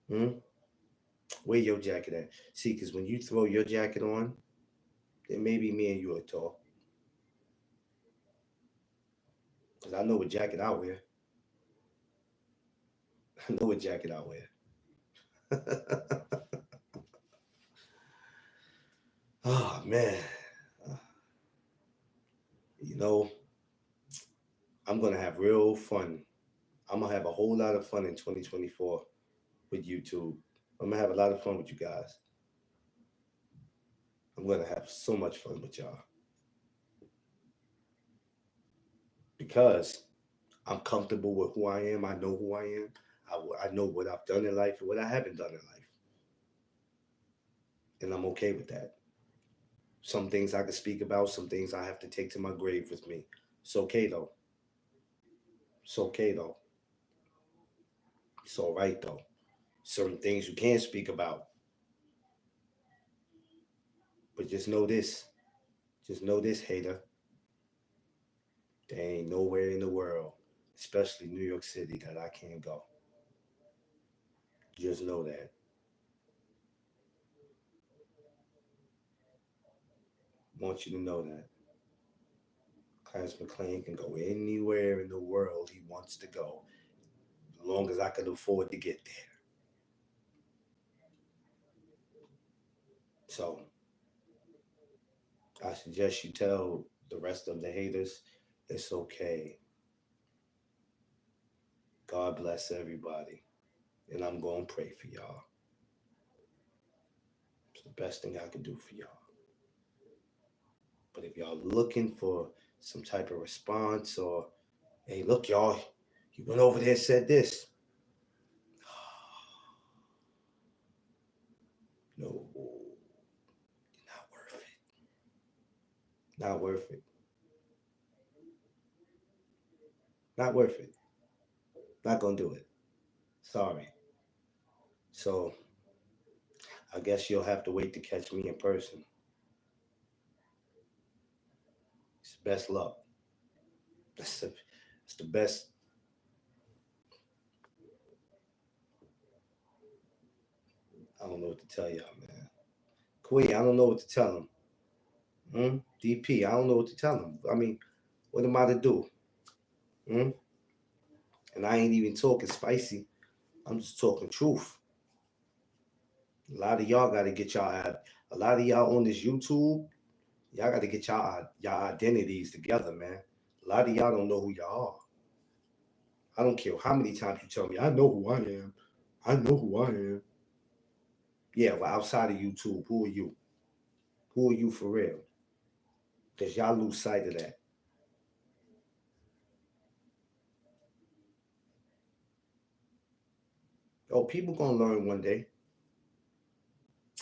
Hmm? Where your jacket at? See, because when you throw your jacket on, then maybe me and you will talk. Because I know what jacket I wear. I know what jacket I wear. Oh man, Uh, you know, I'm gonna have real fun. I'm gonna have a whole lot of fun in 2024 with YouTube. I'm gonna have a lot of fun with you guys. I'm gonna have so much fun with y'all because I'm comfortable with who I am. I know who I am. I know what I've done in life and what I haven't done in life, and I'm okay with that. Some things I can speak about, some things I have to take to my grave with me. It's okay though. It's okay though. It's all right though. Certain things you can't speak about, but just know this. Just know this, hater. There ain't nowhere in the world, especially New York City, that I can't go. Just know that. I want you to know that. Clarence Mcclain can go anywhere in the world he wants to go, as long as I can afford to get there. So I suggest you tell the rest of the haters it's okay. God bless everybody. And I'm going to pray for y'all. It's the best thing I can do for y'all. But if y'all looking for some type of response or, hey, look, y'all, he went over there and said this. No, not worth it. Not worth it. Not worth it. Not going to do it. Sorry. So I guess you'll have to wait to catch me in person. It's best luck. That's the best. I don't know what to tell y'all, man. Queen, I don't know what to tell him. DP, I don't know what to tell him. I mean, what am I to do? Hmm? And I ain't even talking spicy. I'm just talking truth. A lot of y'all got to get y'all. A lot of y'all on this YouTube, y'all got to get y'all identities together, man. A lot of y'all don't know who y'all are. I don't care how many times you tell me, I know who I am. I know who I am. Yeah, well, outside of YouTube, who are you? Who are you for real? Because y'all lose sight of that. Oh, people gonna learn one day.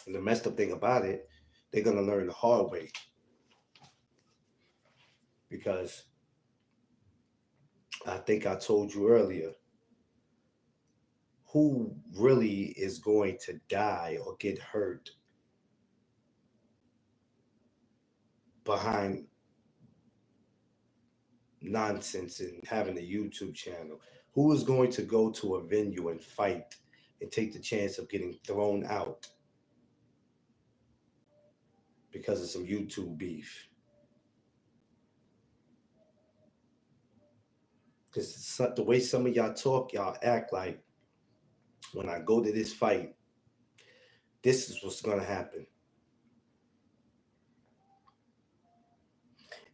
And the messed up thing about it, they're gonna learn the hard way because I think I told you earlier, who really is going to die or get hurt behind nonsense and having a YouTube channel? Who is going to go to a venue and fight and take the chance of getting thrown out because of some YouTube beef? Because the way some of y'all talk, y'all act like when I go to this fight, this is what's going to happen.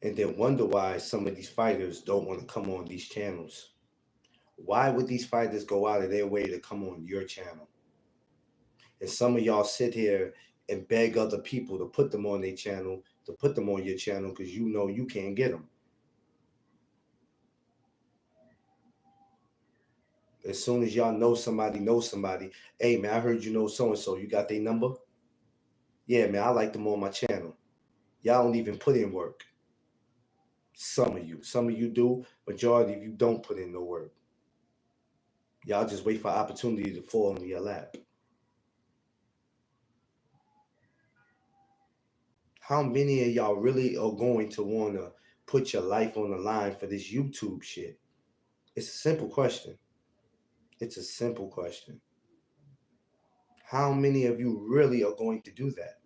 And then wonder why some of these fighters don't want to come on these channels. Why would these fighters go out of their way to come on your channel? And some of y'all sit here and beg other people to put them on their channel, to put them on your channel because you know you can't get them. As soon as y'all know somebody, hey man, I heard you know so and so. You got their number? Yeah, man, I like them on my channel. Y'all don't even put in work. Some of you do. Majority of you don't put in no work. Y'all just wait for opportunity to fall in your lap. How many of y'all really are going to want to put your life on the line for this YouTube shit? It's a simple question. It's a simple question. How many of you really are going to do that?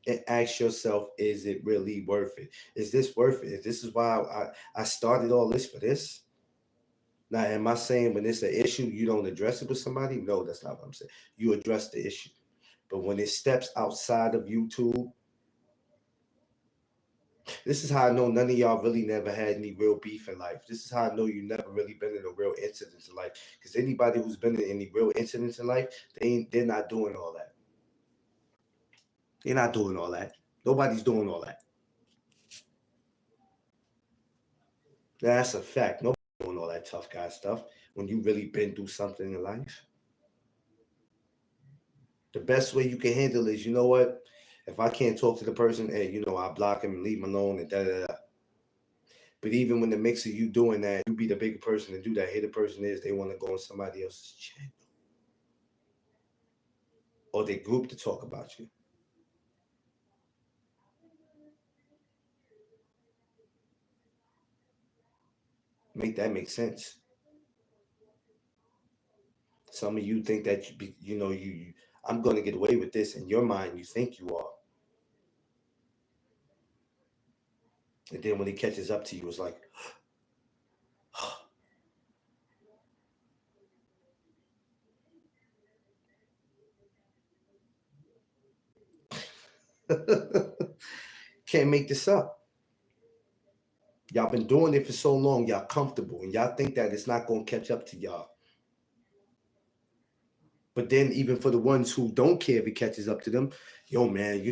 And ask yourself, is it really worth it? Is this worth it? This is why I started all this for this? Now, am I saying when it's an issue, you don't address it with somebody? No, that's not what I'm saying. You address the issue. But when it steps outside of YouTube, this is how I know none of y'all really never had any real beef in life. This is how I know you never really been in a real incident in life. Because anybody who's been in any real incidents in life, they're not doing all that. They're not doing all that. Nobody's doing all that. That's a fact. Nobody's doing all that tough guy stuff when you really been through something in life. The best way you can handle is, you know what? If I can't talk to the person, hey, I block him and leave him alone and da da da. But even when the mix of you doing that, you be the bigger person and do that. Here the person is, they want to go on somebody else's channel or their group to talk about you. Make that make sense. Some of you think that I'm going to get away with this. In your mind, you think you are. And then when it catches up to you, it's like, can't make this up. Y'all been doing it for so long, y'all comfortable, and y'all think that it's not going to catch up to y'all. But then even for the ones who don't care if it catches up to them, yo, man,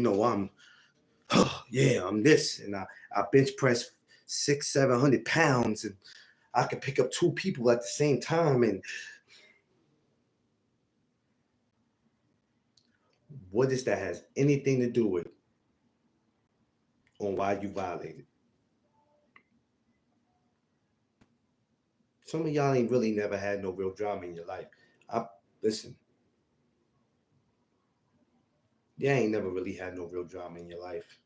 I'm this, and I bench press 600-700 pounds, and I can pick up 2 people at the same time. And what does that has anything to do with on why you violated? Some of y'all ain't really never had no real drama in your life. Listen, y'all ain't never really had no real drama in your life.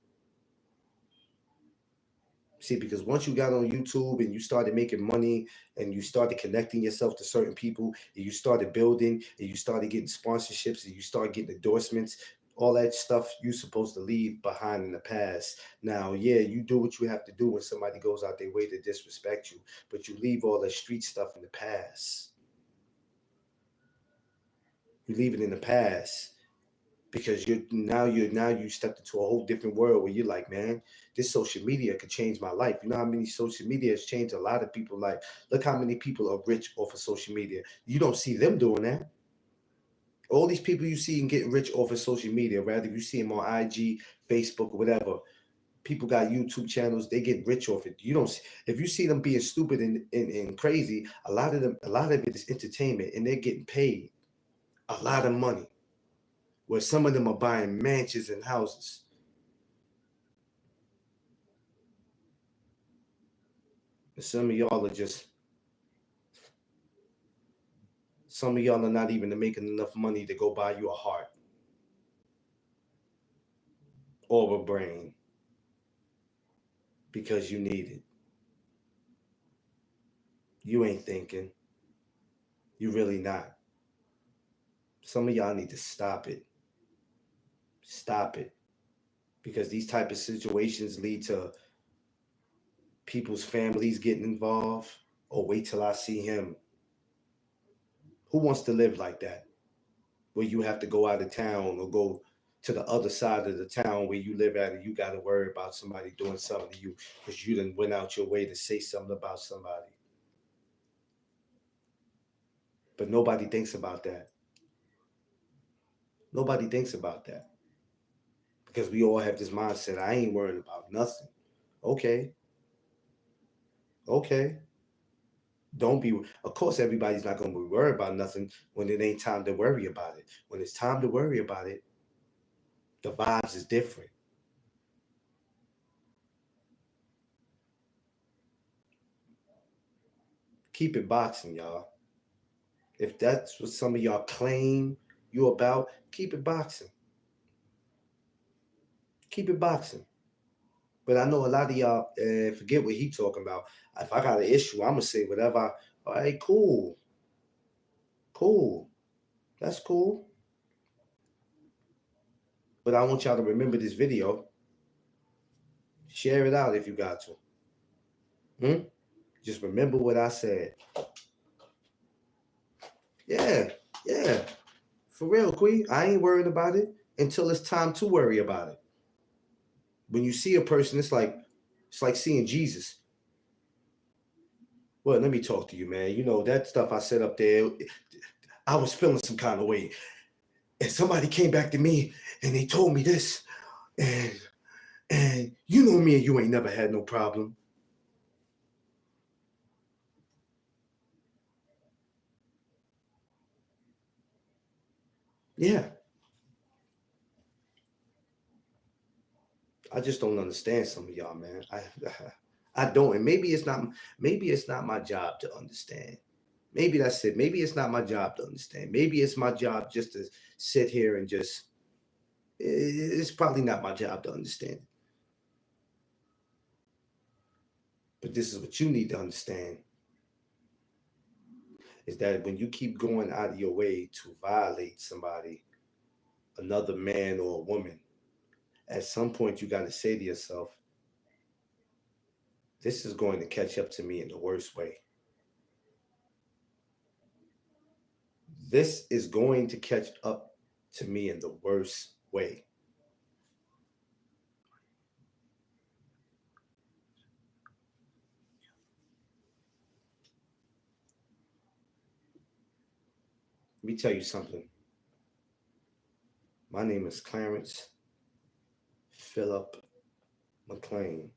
See, because once you got on YouTube and you started making money and you started connecting yourself to certain people and you started building and you started getting sponsorships and you started getting endorsements, all that stuff you're supposed to leave behind in the past. Now, yeah, you do what you have to do when somebody goes out their way to disrespect you, but you leave all that street stuff in the past. You leave it in the past because you stepped into a whole different world where you're like, man, this social media could change my life. You know how many social media has changed a lot of people? Like, look how many people are rich off of social media. You don't see them doing that. All these people you see and getting rich off of social media, rather you see them on IG, Facebook, or whatever. People got YouTube channels, they get rich off it. You don't see, if you see them being stupid and crazy, a lot of it is entertainment, and they're getting paid a lot of money. Where some of them are buying mansions and houses. And some of y'all are not even making enough money to go buy you a heart or a brain because you need it. You ain't thinking. You really not. Some of y'all need to stop it. Stop it. Because these type of situations lead to people's families getting involved. Or wait till I see him. Who wants to live like that? Where you have to go out of town or go to the other side of the town where you live at, and you got to worry about somebody doing something to you because you done went out your way to say something about somebody. But nobody thinks about that. Nobody thinks about that. Because we all have this mindset, I ain't worrying about nothing. Okay. Okay. Don't be, of course, everybody's not going to be worried about nothing when it ain't time to worry about it. When it's time to worry about it, the vibes is different. Keep it boxing, y'all. If that's what some of y'all claim you about, keep it boxing. Keep it boxing. But I know a lot of y'all forget what he talking about. If I got an issue, I'm gonna say whatever. All right, cool. Cool. That's cool. But I want y'all to remember this video. Share it out if you got to. Just remember what I said. Yeah, yeah. For real, Queen. I ain't worried about it until it's time to worry about it. When you see a person, it's like seeing Jesus. Well, let me talk to you, man. You know that stuff I said up there. I was feeling some kind of way, and somebody came back to me and they told me this, and you know me and you ain't never had no problem. Yeah, I just don't understand some of y'all, man. I don't, and maybe it's not my job to understand. Maybe that's it. Maybe it's not my job to understand. Maybe it's my job just to sit here and just. It's probably not my job to understand. But this is what you need to understand: is that when you keep going out of your way to violate somebody, another man or a woman, at some point you got to say to yourself, this is going to catch up to me in the worst way. This is going to catch up to me in the worst way. Let me tell you something. My name is Clarence Philip McClain,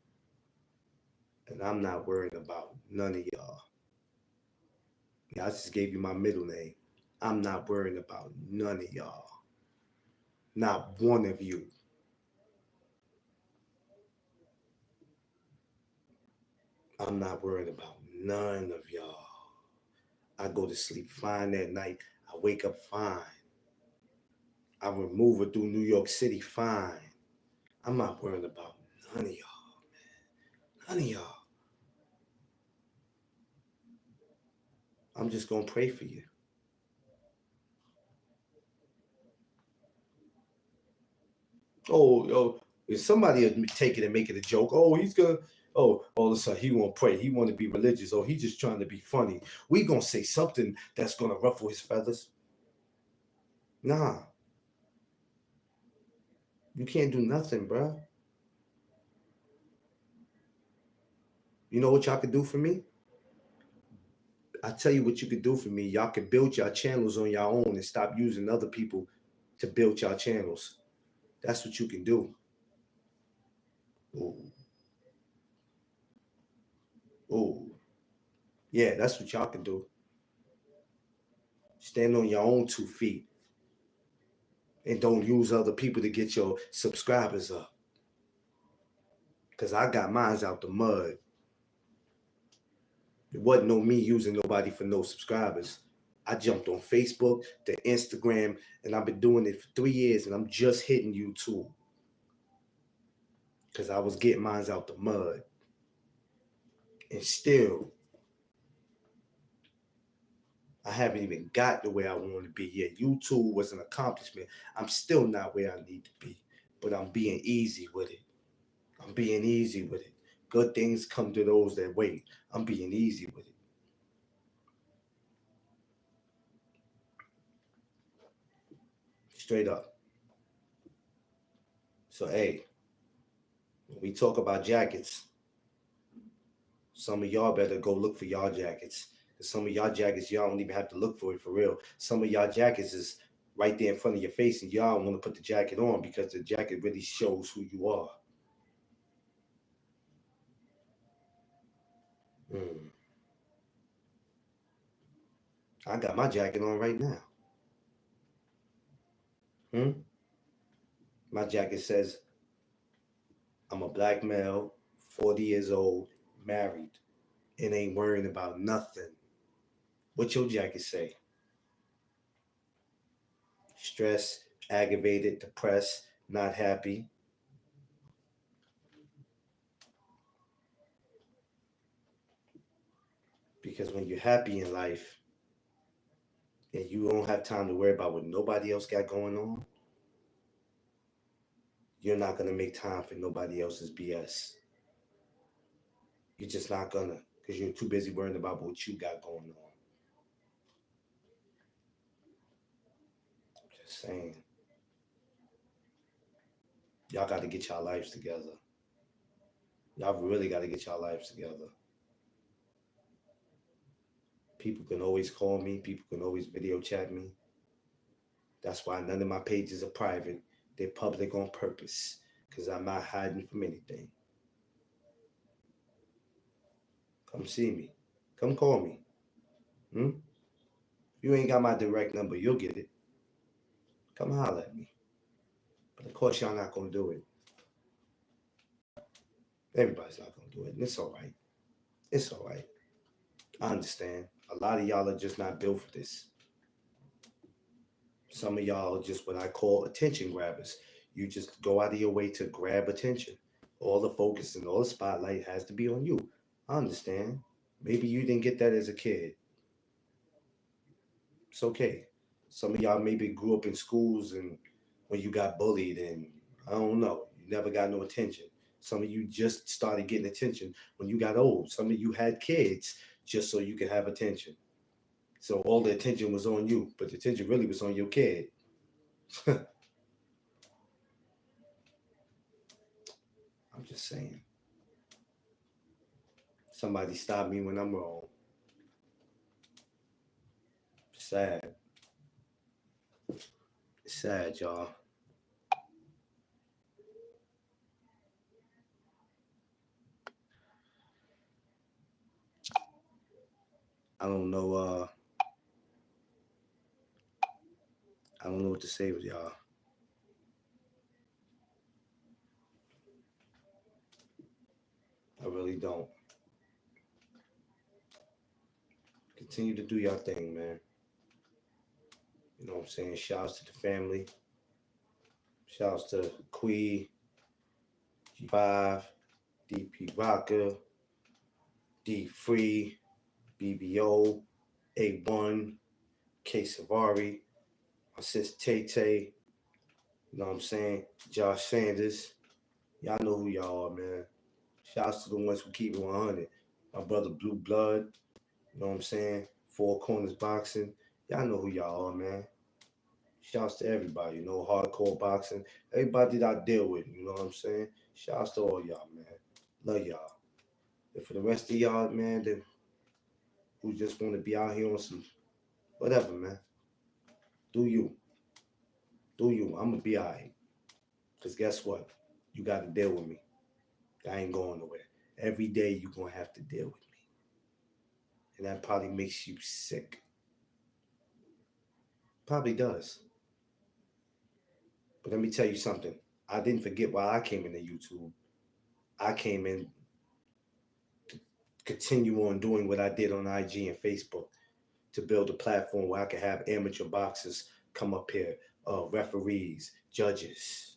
and I'm not worried about none of y'all. Yeah, I just gave you my middle name. I'm not worried about none of y'all. Not one of you. I'm not worried about none of y'all. I go to sleep fine that night. I wake up fine. I would move it through New York City fine. I'm not worried about none of y'all. None of y'all. I'm just gonna pray for you. Oh, if somebody would take it and make it a joke, oh, he's gonna, oh, all of a sudden he won't pray. He want to be religious. Oh, he's just trying to be funny. We gonna say something that's gonna ruffle his feathers. Nah, you can't do nothing, bruh. You know what y'all could do for me? I tell you what you could do for me. Y'all could build your channels on your own and stop using other people to build your channels. That's what you can do. Oh, oh, yeah, that's what y'all can do. Stand on your own 2 feet and don't use other people to get your subscribers up. Cause I got mines out the mud. It wasn't no me using nobody for no subscribers. I jumped on Facebook, the Instagram, and I've been doing it for 3 years, and I'm just hitting YouTube because I was getting mines out the mud. And still, I haven't even got to where I want to be yet. YouTube was an accomplishment. I'm still not where I need to be, but I'm being easy with it. I'm being easy with it. Good things come to those that wait. I'm being easy with it. Straight up. So, hey, when we talk about jackets, some of y'all better go look for y'all jackets. Cause some of y'all jackets, y'all don't even have to look for it for real. Some of y'all jackets is right there in front of your face, and y'all want to put the jacket on because the jacket really shows who you are. Mm. I got my jacket on right now. Hmm? My jacket says, I'm a black male, 40 years old, married, and ain't worrying about nothing. What your jacket say? Stressed, aggravated, depressed, not happy. Because when you're happy in life and you don't have time to worry about what nobody else got going on, you're not gonna make time for nobody else's BS. You're just not gonna, because you're too busy worrying about what you got going on. saying, y'all got to get y'all lives together. Y'all really got to get y'all lives together. People can always call me. People can always video chat me. That's why none of my pages are private. They're public on purpose because I'm not hiding from anything. Come see me. Come call me. Hmm? You ain't got my direct number. You'll get it. Come holler at me. But of course, y'all not going to do it. Everybody's not going to do it. And it's all right. It's all right. I understand. A lot of y'all are just not built for this. Some of y'all are just what I call attention grabbers. You just go out of your way to grab attention. All the focus and all the spotlight has to be on you. I understand. Maybe you didn't get that as a kid. It's okay. Some of y'all maybe grew up in schools and when you got bullied and I don't know, you never got no attention. Some of you just started getting attention when you got old. Some of you had kids just so you could have attention. So all the attention was on you, but the attention really was on your kid. I'm just saying. Somebody stop me when I'm wrong. Sad. It's sad, y'all. I don't know. I don't know what to say with y'all. I really don't. Continue to do your thing, man. You know what I'm saying? Shouts to the family. Shouts to Quee, G5, DP Rocker, D Free, BBO, A1, K Savari, my sister Tay Tay. You know what I'm saying? Josh Sanders. Y'all know who y'all are, man. Shouts to the ones who keep it 100. My brother Blue Blood. You know what I'm saying? Four Corners Boxing. Y'all know who y'all are, man. Shouts to everybody, you know, hardcore boxing. Everybody that I deal with, you know what I'm saying? Shouts to all y'all, man. Love y'all. And for the rest of y'all, man, that who just want to be out here on some whatever, man. Do you. Do you. I'm gonna be alright. Cause guess what? You gotta deal with me. I ain't going nowhere. Every day you gonna have to deal with me. And that probably makes you sick. Probably does. But let me tell you something. I didn't forget why I came into YouTube. I came in to continue on doing what I did on IG and Facebook to build a platform where I could have amateur boxers come up here, referees, judges.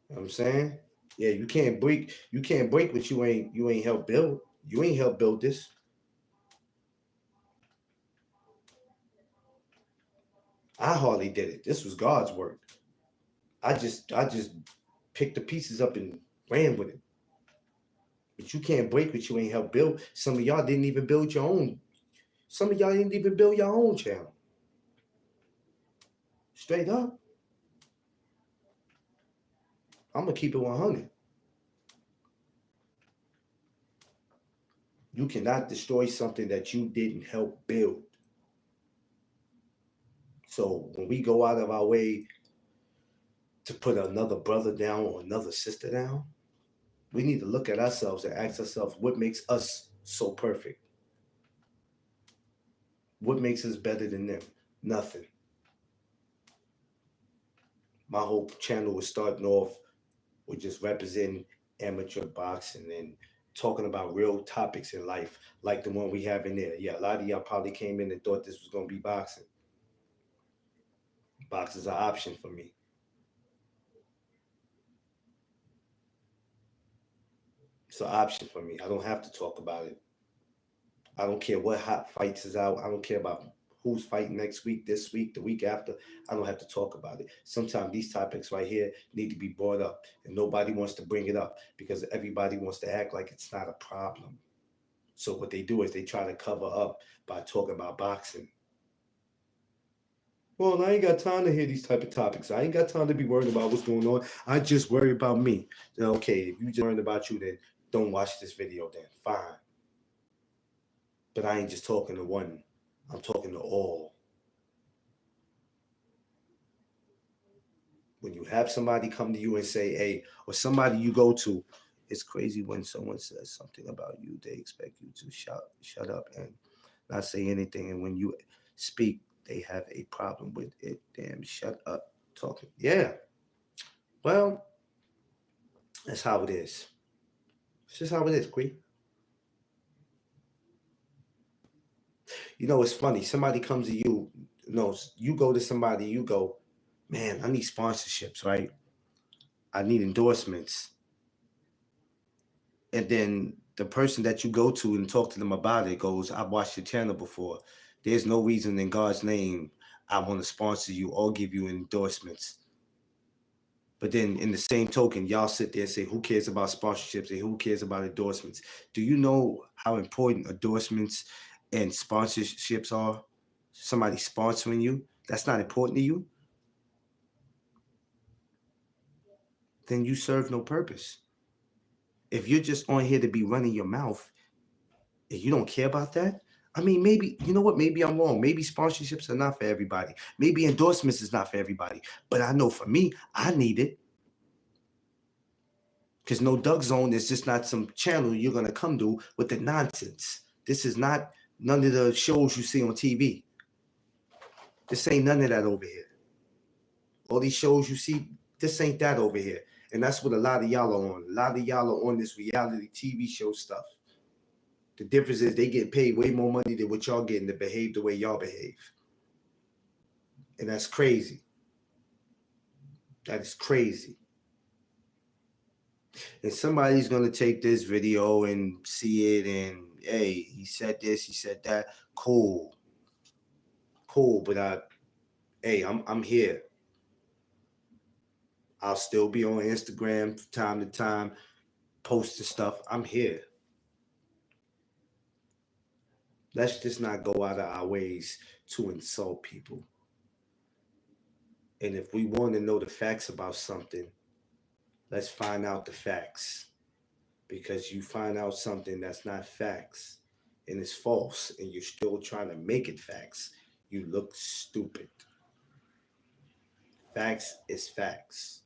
You know what I'm saying? Yeah, you can't break what you ain't helped build. You ain't helped build this. I hardly did it. This was God's work. I just picked the pieces up and ran with it. But you can't break what you ain't helped build. Some of y'all didn't even build your own. Some of y'all didn't even build your own channel. Straight up. I'm gonna keep it 100. You cannot destroy something that you didn't help build. So when we go out of our way to put another brother down or another sister down, we need to look at ourselves and ask ourselves what makes us so perfect. What makes us better than them? Nothing. My whole channel was starting off with just representing amateur boxing and talking about real topics in life, like the one we have in there. Yeah, a lot of y'all probably came in and thought this was gonna be boxing. Boxing's an option for me. It's an option for me. I don't have to talk about it. I don't care what hot fights is out. I don't care about who's fighting next week, this week, the week after. I don't have to talk about it. Sometimes these topics right here need to be brought up, and nobody wants to bring it up because everybody wants to act like it's not a problem. So what they do is they try to cover up by talking about boxing. Well, I ain't got time to hear these type of topics. I ain't got time to be worried about what's going on. I just worry about me. Then, okay, if you just worried about you, then don't watch this video then. Fine. But I ain't just talking to one. I'm talking to all. When you have somebody come to you and say, hey, or somebody you go to, it's crazy when someone says something about you, they expect you to shut up and not say anything. And when you speak, they have a problem with it. Damn, shut up talking. Yeah. Well, that's how it is. It's just how it is, Queen. You know, it's funny. Somebody comes to you, no, you go to somebody, you go, man, I need sponsorships, right? I need endorsements. And then the person that you go to and talk to them about it goes, I've watched your channel before. There's no reason in God's name I want to sponsor you or give you endorsements. But then in the same token, y'all sit there and say, who cares about sponsorships and who cares about endorsements? Do you know how important endorsements and sponsorships are? Somebody sponsoring you, that's not important to you? Then you serve no purpose. If you're just on here to be running your mouth and you don't care about that, I mean, maybe, you know what? Maybe I'm wrong. Maybe sponsorships are not for everybody. Maybe endorsements is not for everybody. But I know for me, I need it. Because No Doug Zone is just not some channel you're going to come to with the nonsense. This is not none of the shows you see on TV. This ain't none of that over here. All these shows you see, this ain't that over here. And that's what a lot of y'all are on. A lot of y'all are on this reality TV show stuff. The difference is they get paid way more money than what y'all getting to behave the way y'all behave. And that's crazy. That is crazy. And somebody's going to take this video and see it and, hey, he said this, he said that. Cool. But I'm here. I'll still be on Instagram from time to time, posting stuff. I'm here. Let's just not go out of our ways to insult people. And if we want to know the facts about something, let's find out the facts. Because you find out something that's not facts and it's false and you're still trying to make it facts, you look stupid. Facts is facts.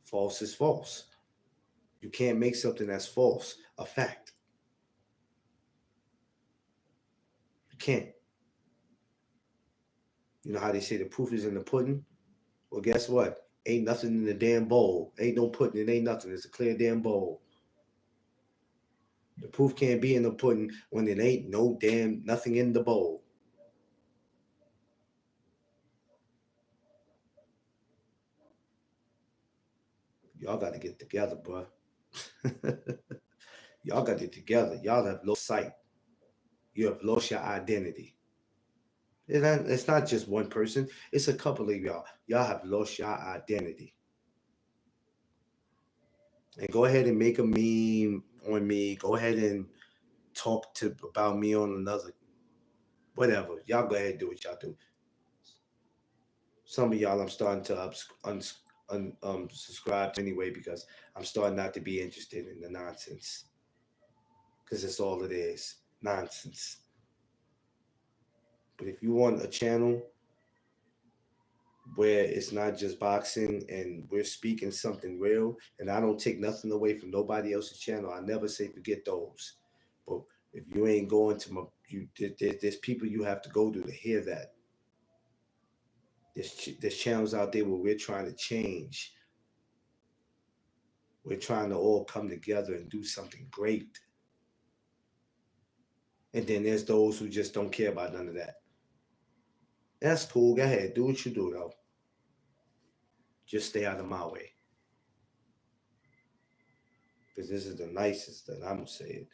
False is false. You can't make something that's false a fact. You can't. You know how they say the proof is in the pudding? Well, guess what? Ain't nothing in the damn bowl. Ain't no pudding. It ain't nothing. It's a clear damn bowl. The proof can't be in the pudding when it ain't no damn nothing in the bowl. Y'all got to get together, bro. Y'all got it together. Y'all have lost sight. You have lost your identity. It's not just one person. It's a couple of y'all. Y'all have lost your identity. And go ahead and make a meme on me. Go ahead and talk about me on another. Whatever. Y'all go ahead and do what y'all do. Some of y'all I'm starting to subscribe to anyway because I'm starting not to be interested in the nonsense. Because it's all it is. Nonsense. But if you want a channel where it's not just boxing and we're speaking something real, and I don't take nothing away from nobody else's channel, I never say forget those. But if you ain't going to there's people you have to go to hear that. There's channels out there where we're trying to change. We're trying to all come together and do something great. And then there's those who just don't care about none of that. That's cool. Go ahead. Do what you do, though. Just stay out of my way. Because this is the nicest that I'm going to say it.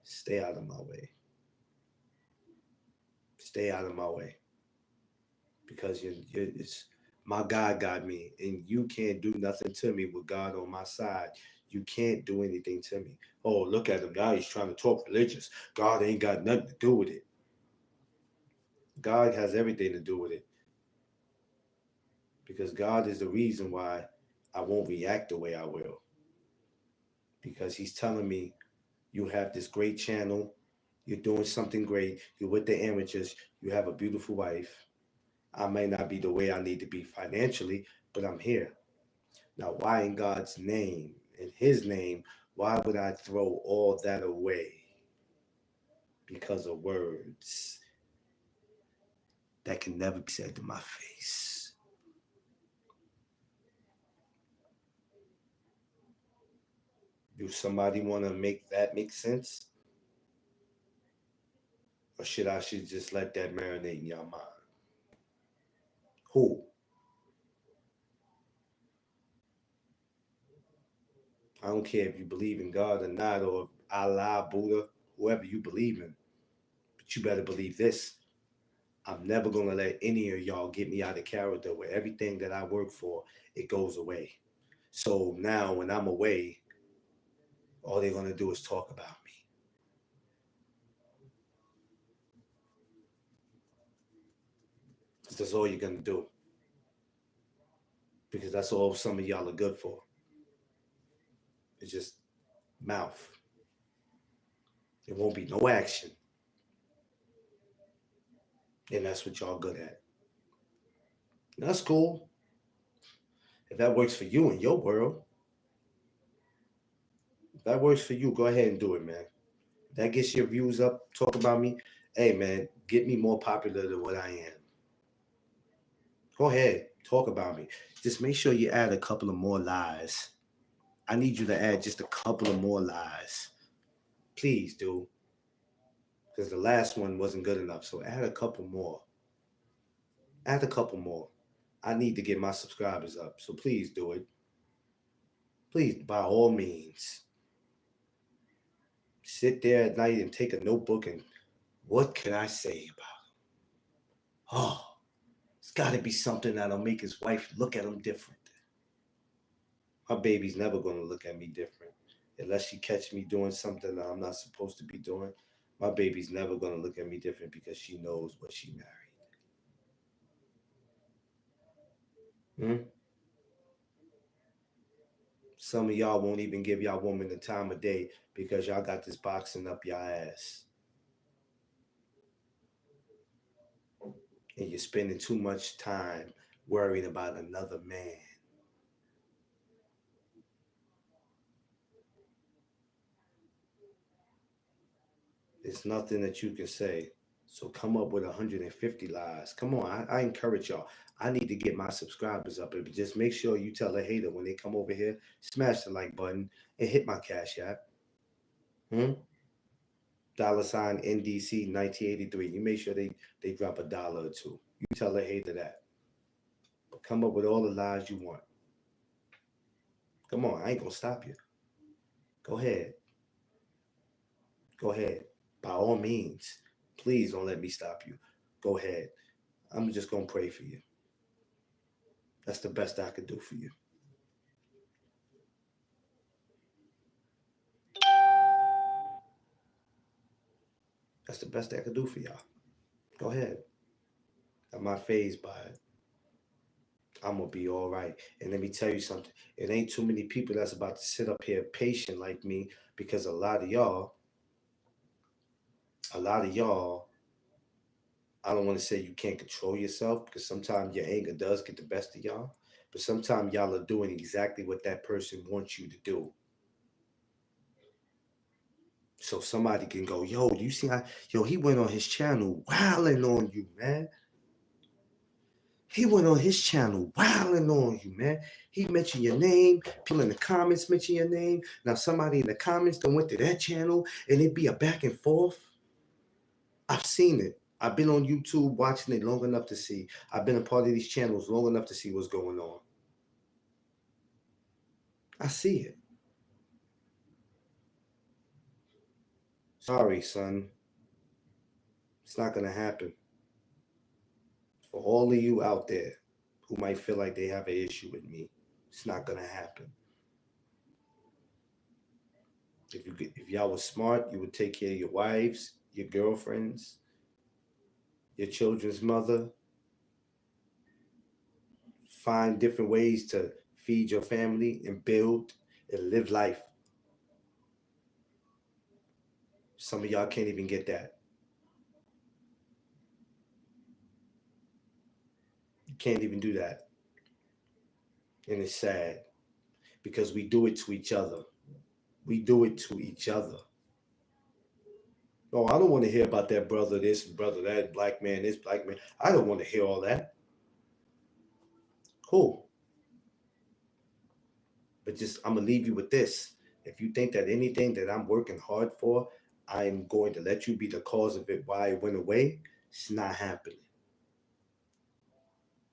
Stay out of my way. Stay out of my way. Because it's my God got me. And you can't do nothing to me with God on my side. You can't do anything to me. Oh, look at him now. He's trying to talk religious. God ain't got nothing to do with it. God has everything to do with it. Because God is the reason why I won't react the way I will. Because He's telling me, you have this great channel. You're doing something great. You're with the amateurs. You have a beautiful wife. I may not be the way I need to be financially, but I'm here. Now, why in God's name, in His name, why would I throw all that away because of words that can never be said to my face? Do somebody want to make that make sense? Or should just let that marinate in your mind? Who? I don't care if you believe in God or not, or Allah, Buddha, whoever you believe in. But you better believe this. I'm never going to let any of y'all get me out of character where everything that I work for, it goes away. So now when I'm away, all they're going to do is talk about me. That's all you're going to do. Because that's all some of y'all are good for. It's just mouth. There won't be no action. And that's what y'all good at. And that's cool. If that works for you in your world, if that works for you, go ahead and do it, man. If that gets your views up, talk about me. Hey, man, get me more popular than what I am. Go ahead, talk about me. Just make sure you add a couple of more lies. I need you to add just a couple of more lies. Please do. Because the last one wasn't good enough. So add a couple more. Add a couple more. I need to get my subscribers up. So please do it. Please, by all means. Sit there at night and take a notebook and what can I say about him? Oh, it's got to be something that'll make his wife look at him different. My baby's never going to look at me different. Unless she catch me doing something that I'm not supposed to be doing, my baby's never going to look at me different because she knows what she married. Some of y'all won't even give y'all woman the time of day because y'all got this boxing up your ass. And you're spending too much time worrying about another man. It's nothing that you can say. So come up with 150 lies. Come on, I encourage y'all. I need to get my subscribers up. But just make sure you tell a hater when they come over here, smash the like button and hit my Cash App. $sign NDC 1983. You make sure they drop $1 or $2. You tell a hater that. But come up with all the lies you want. Come on, I ain't gonna stop you. Go ahead. Go ahead. By all means. Please don't let me stop you. Go ahead. I'm just gonna pray for you. That's the best I could do for you. That's the best I could do for y'all. Go ahead. I'm not phased by it. I'm gonna be all right. And let me tell you something. It ain't too many people that's about to sit up here patient like me because a lot of y'all, I don't want to say you can't control yourself because sometimes your anger does get the best of y'all. But sometimes y'all are doing exactly what that person wants you to do. So somebody can go, yo, you see how, yo, he went on his channel wilding on you, man. He went on his channel wilding on you, man. He mentioned your name. People in the comments mention your name. Now somebody in the comments done went to that channel and it be a back and forth. I've seen it. I've been on YouTube watching it long enough to see. I've been a part of these channels long enough to see what's going on. I see it. Sorry, son. It's not going to happen. For all of you out there who might feel like they have an issue with me, it's not going to happen. If y'all was smart, you would take care of your wives, your girlfriends, your children's mother. Find different ways to feed your family and build and live life. Some of y'all can't even get that. You can't even do that. And it's sad because we do it to each other. We do it to each other. Oh, I don't want to hear about that brother this, brother that, black man this, black man. I don't want to hear all that. Cool. But just, I'm going to leave you with this. If you think that anything that I'm working hard for, I'm going to let you be the cause of it, why it went away, it's not happening.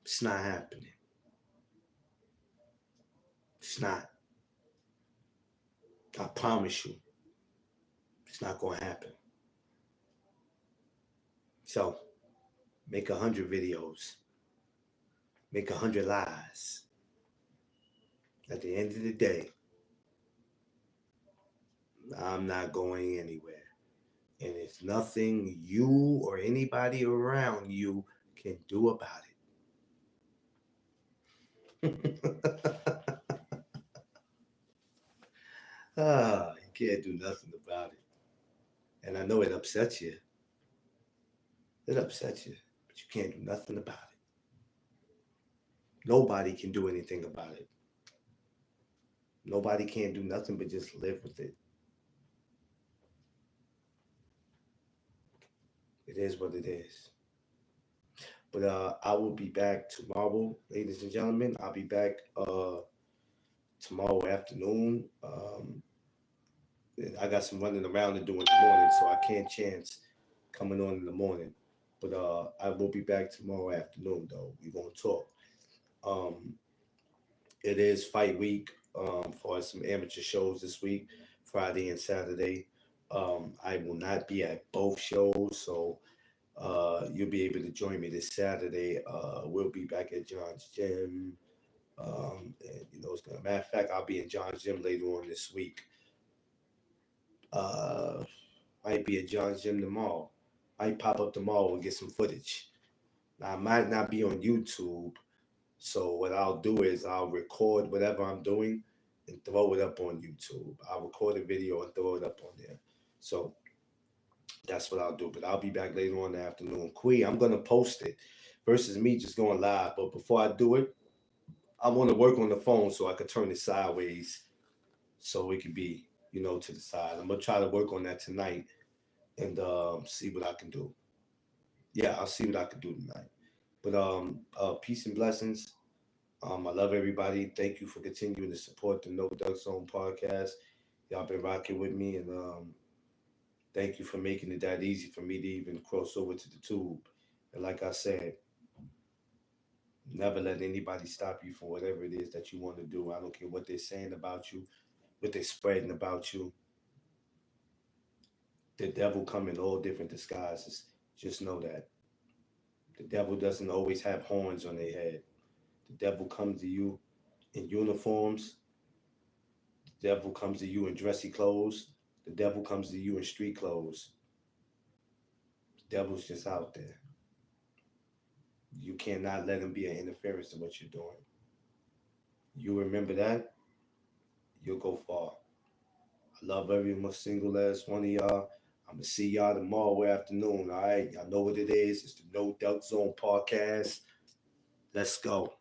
It's not happening. It's not. I promise you, it's not going to happen. So, make 100 videos. Make 100 lies. At the end of the day, I'm not going anywhere. And it's nothing you or anybody around you can do about it. You can't do nothing about it. And I know it upsets you. It upsets you, but you can't do nothing about it. Nobody can do anything about it. Nobody can do nothing but just live with it. It is what it is. But I will be back tomorrow, ladies and gentlemen. I'll be back tomorrow afternoon. I got some running around to do in the morning, so I can't chance coming on in the morning. But I will be back tomorrow afternoon, though. We're going to talk. Um, it is fight week for some amateur shows this week, Friday and Saturday. I will not be at both shows, so you'll be able to join me this Saturday. We'll be back at John's Gym. And it's gonna. Matter of fact, I'll be in John's Gym later on this week. Uh, might be at John's Gym tomorrow. Might pop up tomorrow and get some footage. Now, I might not be on YouTube, so what I'll do is I'll record whatever I'm doing and throw it up on YouTube. I'll record a video and throw it up on there. So that's what I'll do. But I'll be back later on in the afternoon. I'm gonna post it versus me just going live. But before I do it, I want to work on the phone so I could turn it sideways so it could be, to the side. I'm gonna try to work on that tonight and see what I can do. Yeah, I'll see what I can do tonight. But peace and blessings. I love everybody. Thank you for continuing to support the No Duck Zone podcast. Y'all been rocking with me, and thank you for making it that easy for me to even cross over to the tube. And like I said, never let anybody stop you from whatever it is that you want to do. I don't care what they're saying about you, what they're spreading about you. The devil come in all different disguises. Just know that. The devil doesn't always have horns on their head. The devil comes to you in uniforms. The devil comes to you in dressy clothes. The devil comes to you in street clothes. The devil's just out there. You cannot let him be an interference to what you're doing. You remember that, you'll go far. I love every single last one of y'all. I'm going to see y'all tomorrow afternoon, all right? Y'all know what it is. It's the No Duck Zone podcast. Let's go.